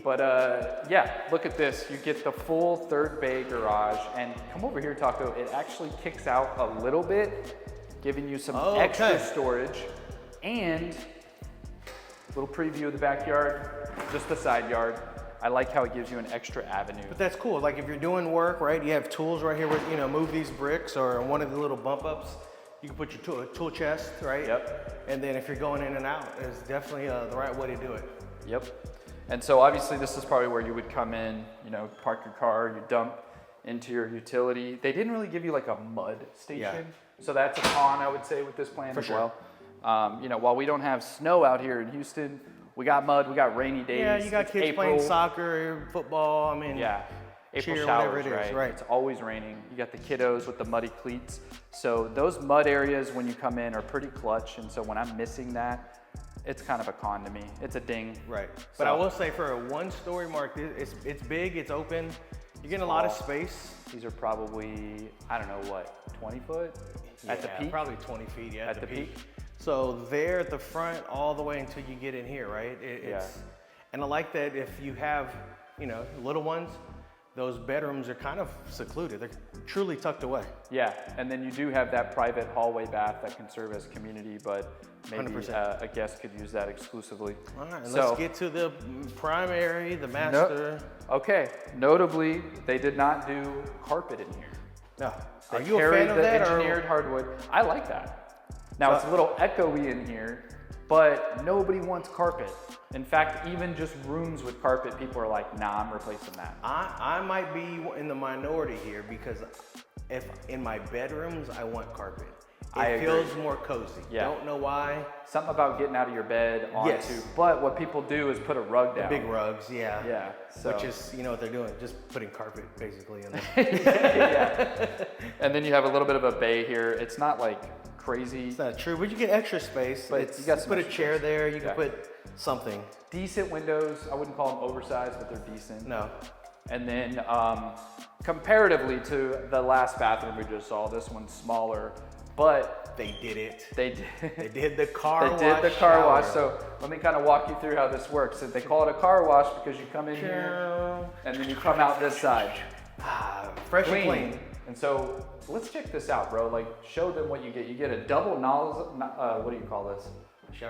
[SPEAKER 2] But yeah, look at this. You get the full 3rd bay garage, and come over here, Taco. It actually kicks out a little bit giving you some
[SPEAKER 1] Oh,
[SPEAKER 2] extra
[SPEAKER 1] okay.
[SPEAKER 2] storage, and a little preview of the backyard, just the side yard. I like how it gives you an extra avenue.
[SPEAKER 1] But that's cool. Like if you're doing work, right? You have tools right here where, you know, move these bricks or one of the little bump ups. You can put your tool chest, right?
[SPEAKER 2] Yep.
[SPEAKER 1] And then if you're going in and out, it's definitely the right way to do it.
[SPEAKER 2] Yep. And so obviously this is probably where you would come in, you know, park your car, you dump into your utility. They didn't really give you like a mud station.
[SPEAKER 1] Yeah.
[SPEAKER 2] So that's a con, I would say, with this plan
[SPEAKER 1] For
[SPEAKER 2] as
[SPEAKER 1] sure.
[SPEAKER 2] well. You know, while we don't have snow out here in Houston, we got mud, we got rainy days.
[SPEAKER 1] Yeah, you got
[SPEAKER 2] It's
[SPEAKER 1] kids
[SPEAKER 2] April.
[SPEAKER 1] playing soccer, football. I mean,
[SPEAKER 2] Yeah, April
[SPEAKER 1] cheer,
[SPEAKER 2] showers,
[SPEAKER 1] whatever it is, right.
[SPEAKER 2] It's always raining. You got the kiddos with the muddy cleats. So those mud areas when you come in are pretty clutch. And so when I'm missing that, it's kind of a con to me. It's a ding.
[SPEAKER 1] Right.
[SPEAKER 2] So-
[SPEAKER 1] But I will say for a one-story mark, it's big, it's open. You're getting a lot of space.
[SPEAKER 2] These are probably, I don't know what, 20 foot at the
[SPEAKER 1] Yeah,
[SPEAKER 2] peak?
[SPEAKER 1] probably 20 feet, yeah,
[SPEAKER 2] At the peak.
[SPEAKER 1] So there at the front all the way until you get in here, right? And I like that if you have, you know, little ones, those bedrooms are kind of secluded. They're truly tucked away.
[SPEAKER 2] Yeah, and then you do have that private hallway bath that can serve as community, but maybe
[SPEAKER 1] 100%.
[SPEAKER 2] a guest could use that exclusively.
[SPEAKER 1] All right,
[SPEAKER 2] So-
[SPEAKER 1] let's get to the primary, the master.
[SPEAKER 2] Okay, notably, they did not do carpet in here.
[SPEAKER 1] No.
[SPEAKER 2] They
[SPEAKER 1] Are you a
[SPEAKER 2] carried
[SPEAKER 1] fan of
[SPEAKER 2] the
[SPEAKER 1] that?
[SPEAKER 2] engineered hardwood. I like that. Now it's a little echoey in here, but nobody wants carpet. In fact, even just rooms with carpet, people are like, nah, I'm replacing that.
[SPEAKER 1] I might be in the minority here because if in my bedrooms, I want carpet.
[SPEAKER 2] I
[SPEAKER 1] It
[SPEAKER 2] agree.
[SPEAKER 1] feels more cozy.
[SPEAKER 2] Yeah.
[SPEAKER 1] Don't know why.
[SPEAKER 2] Something about getting out of your bed onto,
[SPEAKER 1] Yes.
[SPEAKER 2] but what people do is put a rug down.
[SPEAKER 1] Big rugs, yeah.
[SPEAKER 2] Yeah, so.
[SPEAKER 1] Which is, you know what they're doing, just putting carpet basically in there.
[SPEAKER 2] Yeah. And then you have a little bit of a bay here. It's not like crazy.
[SPEAKER 1] It's not true, but you get extra space.
[SPEAKER 2] But
[SPEAKER 1] It's,
[SPEAKER 2] you got
[SPEAKER 1] you
[SPEAKER 2] some
[SPEAKER 1] put a
[SPEAKER 2] extra
[SPEAKER 1] chair
[SPEAKER 2] space.
[SPEAKER 1] there, you
[SPEAKER 2] Yeah.
[SPEAKER 1] can put something.
[SPEAKER 2] Decent windows. I wouldn't call them oversized, but they're decent.
[SPEAKER 1] No.
[SPEAKER 2] And then comparatively to the last bathroom we just saw, this one's smaller, but
[SPEAKER 1] They did it.
[SPEAKER 2] they
[SPEAKER 1] They
[SPEAKER 2] did.
[SPEAKER 1] did the car wash.
[SPEAKER 2] They did the car
[SPEAKER 1] shower.
[SPEAKER 2] wash. So let me kind of walk you through how this works. So they call it a car wash because you come in here and then you come out this side.
[SPEAKER 1] Fresh and clean.
[SPEAKER 2] And so let's check this out, bro. Like, show them what you get. You get a double nozzle. What do you call this?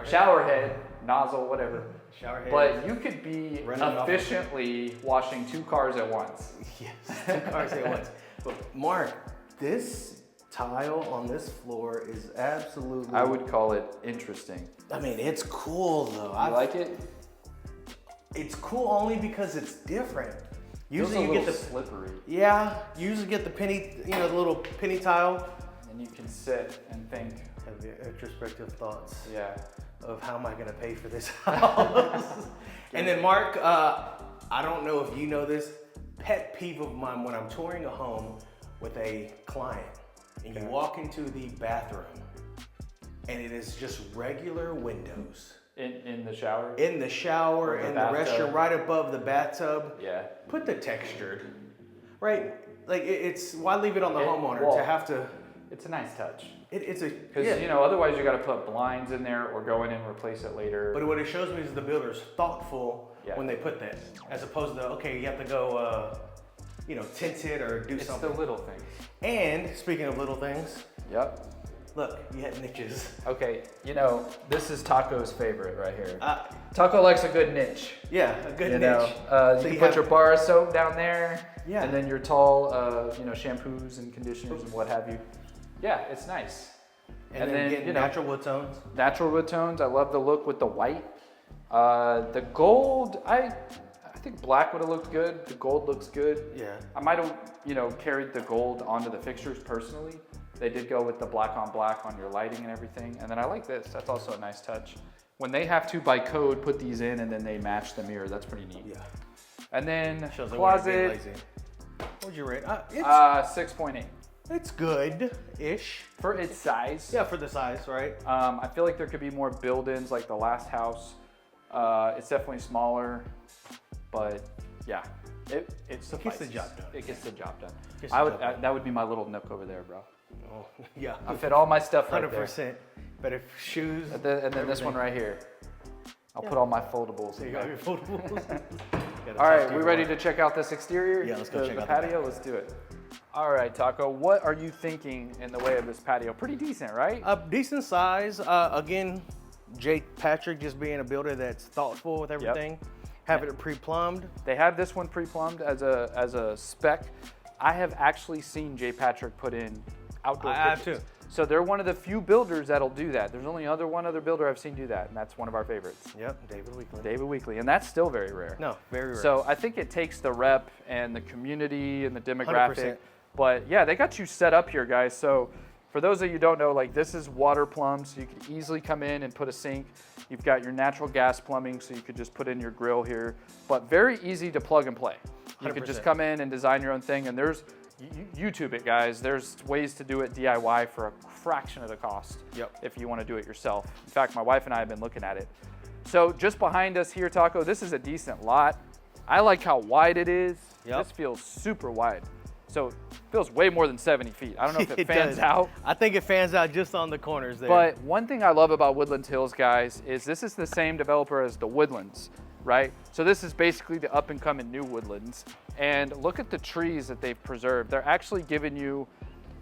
[SPEAKER 2] Shower head, nozzle, whatever.
[SPEAKER 1] Shower head.
[SPEAKER 2] But you could be
[SPEAKER 1] Running off of-
[SPEAKER 2] efficiently washing 2 cars at once.
[SPEAKER 1] Yes, 2 cars at once. But Mark, this tile on this floor is absolutely.
[SPEAKER 2] I would call it interesting.
[SPEAKER 1] I mean, it's cool though.
[SPEAKER 2] You like it?
[SPEAKER 1] It's cool only because it's different.
[SPEAKER 2] Feels
[SPEAKER 1] Usually
[SPEAKER 2] a
[SPEAKER 1] you get
[SPEAKER 2] little
[SPEAKER 1] the
[SPEAKER 2] slippery,
[SPEAKER 1] yeah. You usually get the penny, you know, the little penny tile.
[SPEAKER 2] and you can sit and think.
[SPEAKER 1] Have the introspective thoughts
[SPEAKER 2] Yeah.
[SPEAKER 1] of how am I going to pay for this house? And then Mark, I don't know if you know this, pet peeve of mine when I'm touring a home with a client and you walk into the bathroom and it is just regular windows.
[SPEAKER 2] In the shower.
[SPEAKER 1] In the shower,
[SPEAKER 2] Or the
[SPEAKER 1] in the
[SPEAKER 2] bathtub.
[SPEAKER 1] restroom, right above the bathtub.
[SPEAKER 2] Yeah.
[SPEAKER 1] Put the textured, right? Like it's, why leave it on the homeowner
[SPEAKER 2] well,
[SPEAKER 1] to have to,
[SPEAKER 2] It's a nice touch.
[SPEAKER 1] it's a,
[SPEAKER 2] Because,
[SPEAKER 1] yeah.
[SPEAKER 2] you know, otherwise you got to put blinds in there or go in and replace it later.
[SPEAKER 1] But what it shows me is the builder's thoughtful
[SPEAKER 2] Yeah.
[SPEAKER 1] when they put that, as opposed to, okay, you have to go, you know, tint it or do
[SPEAKER 2] It's
[SPEAKER 1] something.
[SPEAKER 2] the little things.
[SPEAKER 1] And speaking of little things,
[SPEAKER 2] Yep.
[SPEAKER 1] look, you had niches.
[SPEAKER 2] Okay, you know, this is Taco's favorite right here.
[SPEAKER 1] Uh,
[SPEAKER 2] Taco likes a good niche.
[SPEAKER 1] yeah, a good
[SPEAKER 2] You
[SPEAKER 1] niche.
[SPEAKER 2] know,
[SPEAKER 1] So
[SPEAKER 2] you can
[SPEAKER 1] you
[SPEAKER 2] put
[SPEAKER 1] have-
[SPEAKER 2] your bar of soap down there,
[SPEAKER 1] Yeah.
[SPEAKER 2] and then your tall, you know, shampoos and conditioners and what have you. Yeah, it's nice.
[SPEAKER 1] And then getting
[SPEAKER 2] you know,
[SPEAKER 1] natural wood tones.
[SPEAKER 2] natural wood tones. I love the look with the white. The gold, I think black would have looked good. The gold looks good.
[SPEAKER 1] Yeah.
[SPEAKER 2] I might have, you know, carried the gold onto the fixtures personally. They did go with the black on your lighting and everything. And then I like this. That's also a nice touch. When they have to, by code, put these in and then they match the mirror, that's pretty neat.
[SPEAKER 1] Yeah.
[SPEAKER 2] And then
[SPEAKER 1] Shows they weren't being
[SPEAKER 2] closet,
[SPEAKER 1] lazy. What'd you rate? It's
[SPEAKER 2] 6.8.
[SPEAKER 1] it's good-ish.
[SPEAKER 2] For its size.
[SPEAKER 1] Yeah, for the size, right?
[SPEAKER 2] I feel like there could be more build-ins like the last house. It's definitely smaller, but yeah, it suffices.
[SPEAKER 1] the job done.
[SPEAKER 2] It gets the job done.
[SPEAKER 1] Gets the job done.
[SPEAKER 2] That would be my little nook over there, bro.
[SPEAKER 1] Oh, yeah.
[SPEAKER 2] I fit all my stuff right there.
[SPEAKER 1] 100%. But if shoes.
[SPEAKER 2] And then this one right here. I'll put all my foldables
[SPEAKER 1] So
[SPEAKER 2] in
[SPEAKER 1] you got
[SPEAKER 2] there.
[SPEAKER 1] your foldables.
[SPEAKER 2] All right, we ready to check out this exterior?
[SPEAKER 1] Yeah, let's go check
[SPEAKER 2] the
[SPEAKER 1] out the
[SPEAKER 2] patio.
[SPEAKER 1] back.
[SPEAKER 2] Let's do it. All right, Taco, what are you thinking in the way of this patio? Pretty decent, right?
[SPEAKER 1] A decent size. Again, Jay Patrick just being a builder that's thoughtful with everything. Having it pre-plumbed.
[SPEAKER 2] They have this one pre-plumbed as a spec. I have actually seen Jay Patrick put in outdoor
[SPEAKER 1] I have
[SPEAKER 2] kitchens.
[SPEAKER 1] too.
[SPEAKER 2] So they're one of the few builders that'll do that. There's only one other builder I've seen do that, and that's one of our favorites.
[SPEAKER 1] Yep, David Weekly.
[SPEAKER 2] David Weekly, and that's still very rare.
[SPEAKER 1] No, very rare.
[SPEAKER 2] So I think it takes the rep and the community and the demographic.
[SPEAKER 1] 100%.
[SPEAKER 2] But yeah, they got you set up here, guys. So for those of you who don't know, like this is water plumbed, so you could easily come in and put a sink. You've got your natural gas plumbing, so you could just put in your grill here. But very easy to plug and play. You could just
[SPEAKER 1] 100%.
[SPEAKER 2] come in and design your own thing, and there's YouTube it, guys. There's ways to do it DIY for a fraction of the cost.
[SPEAKER 1] Yep.
[SPEAKER 2] If you want to do it yourself. In fact, my wife and I have been looking at it. So just behind us here, Taco, this is a decent lot. I like how wide it is.
[SPEAKER 1] Yep.
[SPEAKER 2] This feels super wide. So it feels way more than 70 feet. I don't know if it fans
[SPEAKER 1] does.
[SPEAKER 2] out.
[SPEAKER 1] I think it fans out just on the corners there.
[SPEAKER 2] But one thing I love about Woodlands Hills, guys, is this is the same developer as the Woodlands, right? So this is basically the up and coming new Woodlands. And look at the trees that they've preserved. They're actually giving you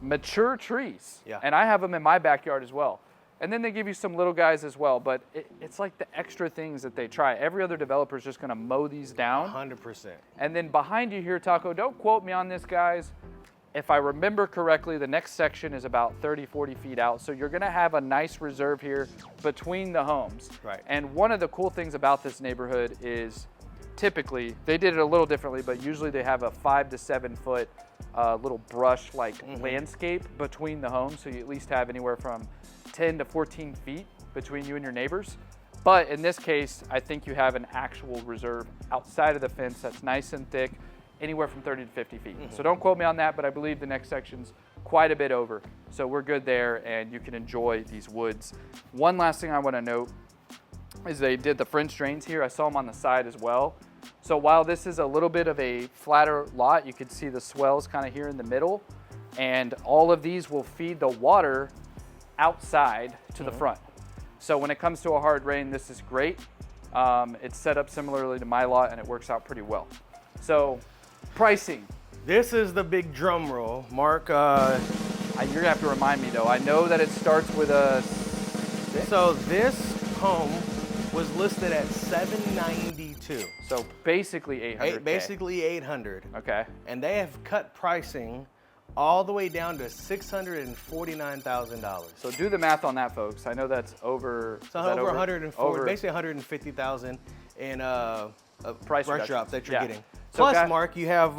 [SPEAKER 2] mature trees.
[SPEAKER 1] Yeah.
[SPEAKER 2] And I have them in my backyard as well. And then they give you some little guys as well, but it's like the extra things that they try. Every other developer is just gonna mow these down.
[SPEAKER 1] 100%.
[SPEAKER 2] And then behind you here, Taco, don't quote me on this, guys. If I remember correctly, the next section is about 30, 40 feet out. So you're gonna have a nice reserve here between the homes.
[SPEAKER 1] Right.
[SPEAKER 2] And one of the cool things about this neighborhood is typically, they did it a little differently, but usually they have a 5 to 7 foot little brush like landscape between the homes. So you at least have anywhere from 10 to 14 feet between you and your neighbors. But in this case, I think you have an actual reserve outside of the fence that's nice and thick, anywhere from 30 to 50 feet. So don't quote me on that, but I believe the next section's quite a bit over. So we're good there, and you can enjoy these woods. One last thing I want to note is they did the French drains here. I saw them on the side as well. So while this is a little bit of a flatter lot, you can see the swells kind of here in the middle, and all of these will feed the water outside to the front. So when it comes to a hard rain, this is great. It's set up similarly to my lot, and it works out pretty well. So pricing.
[SPEAKER 1] This is the big drum roll. Mark,
[SPEAKER 2] You're gonna have to remind me though. I know that it starts with a 6.
[SPEAKER 1] so this home was listed at $792.
[SPEAKER 2] So basically 800.
[SPEAKER 1] Basically 800.
[SPEAKER 2] Okay.
[SPEAKER 1] And they have cut pricing all the way down to $649,000.
[SPEAKER 2] So do the math on that, folks. I know that's over.
[SPEAKER 1] So
[SPEAKER 2] is that
[SPEAKER 1] over 140,
[SPEAKER 2] over-
[SPEAKER 1] basically 150,000 in
[SPEAKER 2] Price
[SPEAKER 1] price
[SPEAKER 2] reduction.
[SPEAKER 1] drop that you're
[SPEAKER 2] Yeah.
[SPEAKER 1] getting.
[SPEAKER 2] So
[SPEAKER 1] Plus,
[SPEAKER 2] guys-
[SPEAKER 1] Mark, you have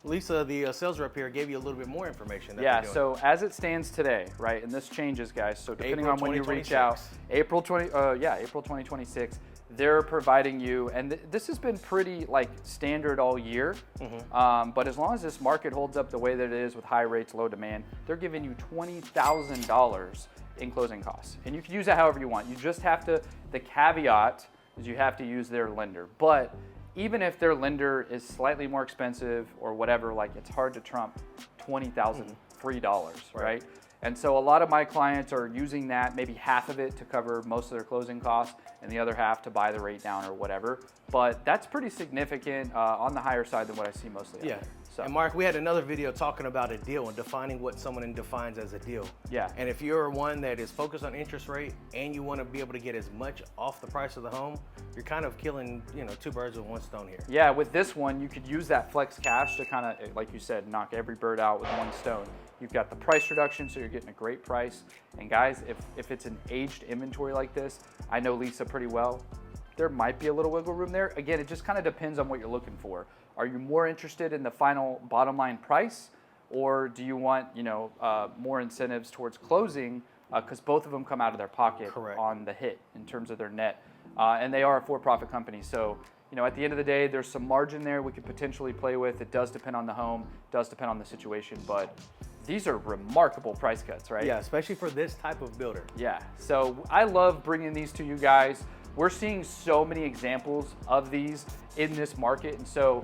[SPEAKER 1] Lisa, the sales rep here, gave you a little bit more information. That
[SPEAKER 2] Yeah,
[SPEAKER 1] they're doing.
[SPEAKER 2] so as it stands today, right, and this changes, guys, so depending
[SPEAKER 1] April
[SPEAKER 2] on when you reach
[SPEAKER 1] 2026.
[SPEAKER 2] out, April 2026, they're providing you, and this has been pretty like standard all year, but as long as this market holds up the way that it is with high rates, low demand, they're giving you $20,000 in closing costs. And you can use that however you want. You just have to, the caveat is you have to use their lender. But even if their lender is slightly more expensive or whatever, like it's hard to trump $20,000 free dollars, right? And so a lot of my clients are using that, maybe half of it to cover most of their closing costs and the other half to buy the rate down or whatever. But that's pretty significant on the higher side than what I see mostly out
[SPEAKER 1] Yeah.
[SPEAKER 2] there. So,
[SPEAKER 1] And Mark, we had another video talking about a deal and defining what someone defines as a deal.
[SPEAKER 2] Yeah.
[SPEAKER 1] And if you're one that is focused on interest rate and you want to be able to get as much off the price of the home, you're kind of killing, two birds with one stone here.
[SPEAKER 2] yeah, with this one, you could use that flex cash to kind of, like you said, knock every bird out with one stone. You've got the price reduction, so you're getting a great price. And guys, if it's an aged inventory like this, I know Lisa pretty well, there might be a little wiggle room there. Again, it just kind of depends on what you're looking for. Are you more interested in the final bottom line price, or do you want more incentives towards closing? Because both of them come out of their pocket
[SPEAKER 1] Correct.
[SPEAKER 2] on the hit in terms of their net, and they are a for-profit company. So at the end of the day, there's some margin there we could potentially play with. It does depend on the home, does depend on the situation, but these are remarkable price cuts, right?
[SPEAKER 1] Yeah, especially for this type of builder.
[SPEAKER 2] Yeah, so I love bringing these to you guys. We're seeing so many examples of these in this market, and so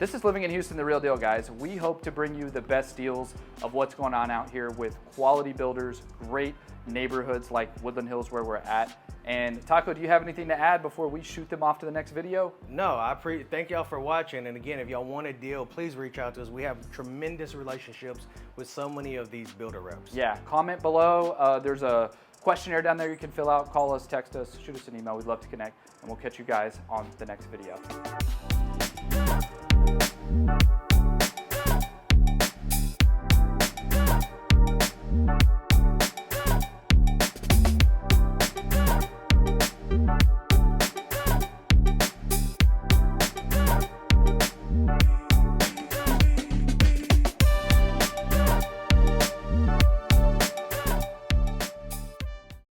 [SPEAKER 2] This is Living in Houston, the real deal, guys. We hope to bring you the best deals of what's going on out here with quality builders, great neighborhoods like Woodlands Hills where we're at. And Taco, do you have anything to add before we shoot them off to the next video?
[SPEAKER 1] No, thank y'all for watching. And again, if y'all want a deal, please reach out to us. We have tremendous relationships with so many of these builder reps.
[SPEAKER 2] Yeah, comment below. There's a questionnaire down there you can fill out. Call us, text us, shoot us an email. We'd love to connect, and we'll catch you guys on the next video.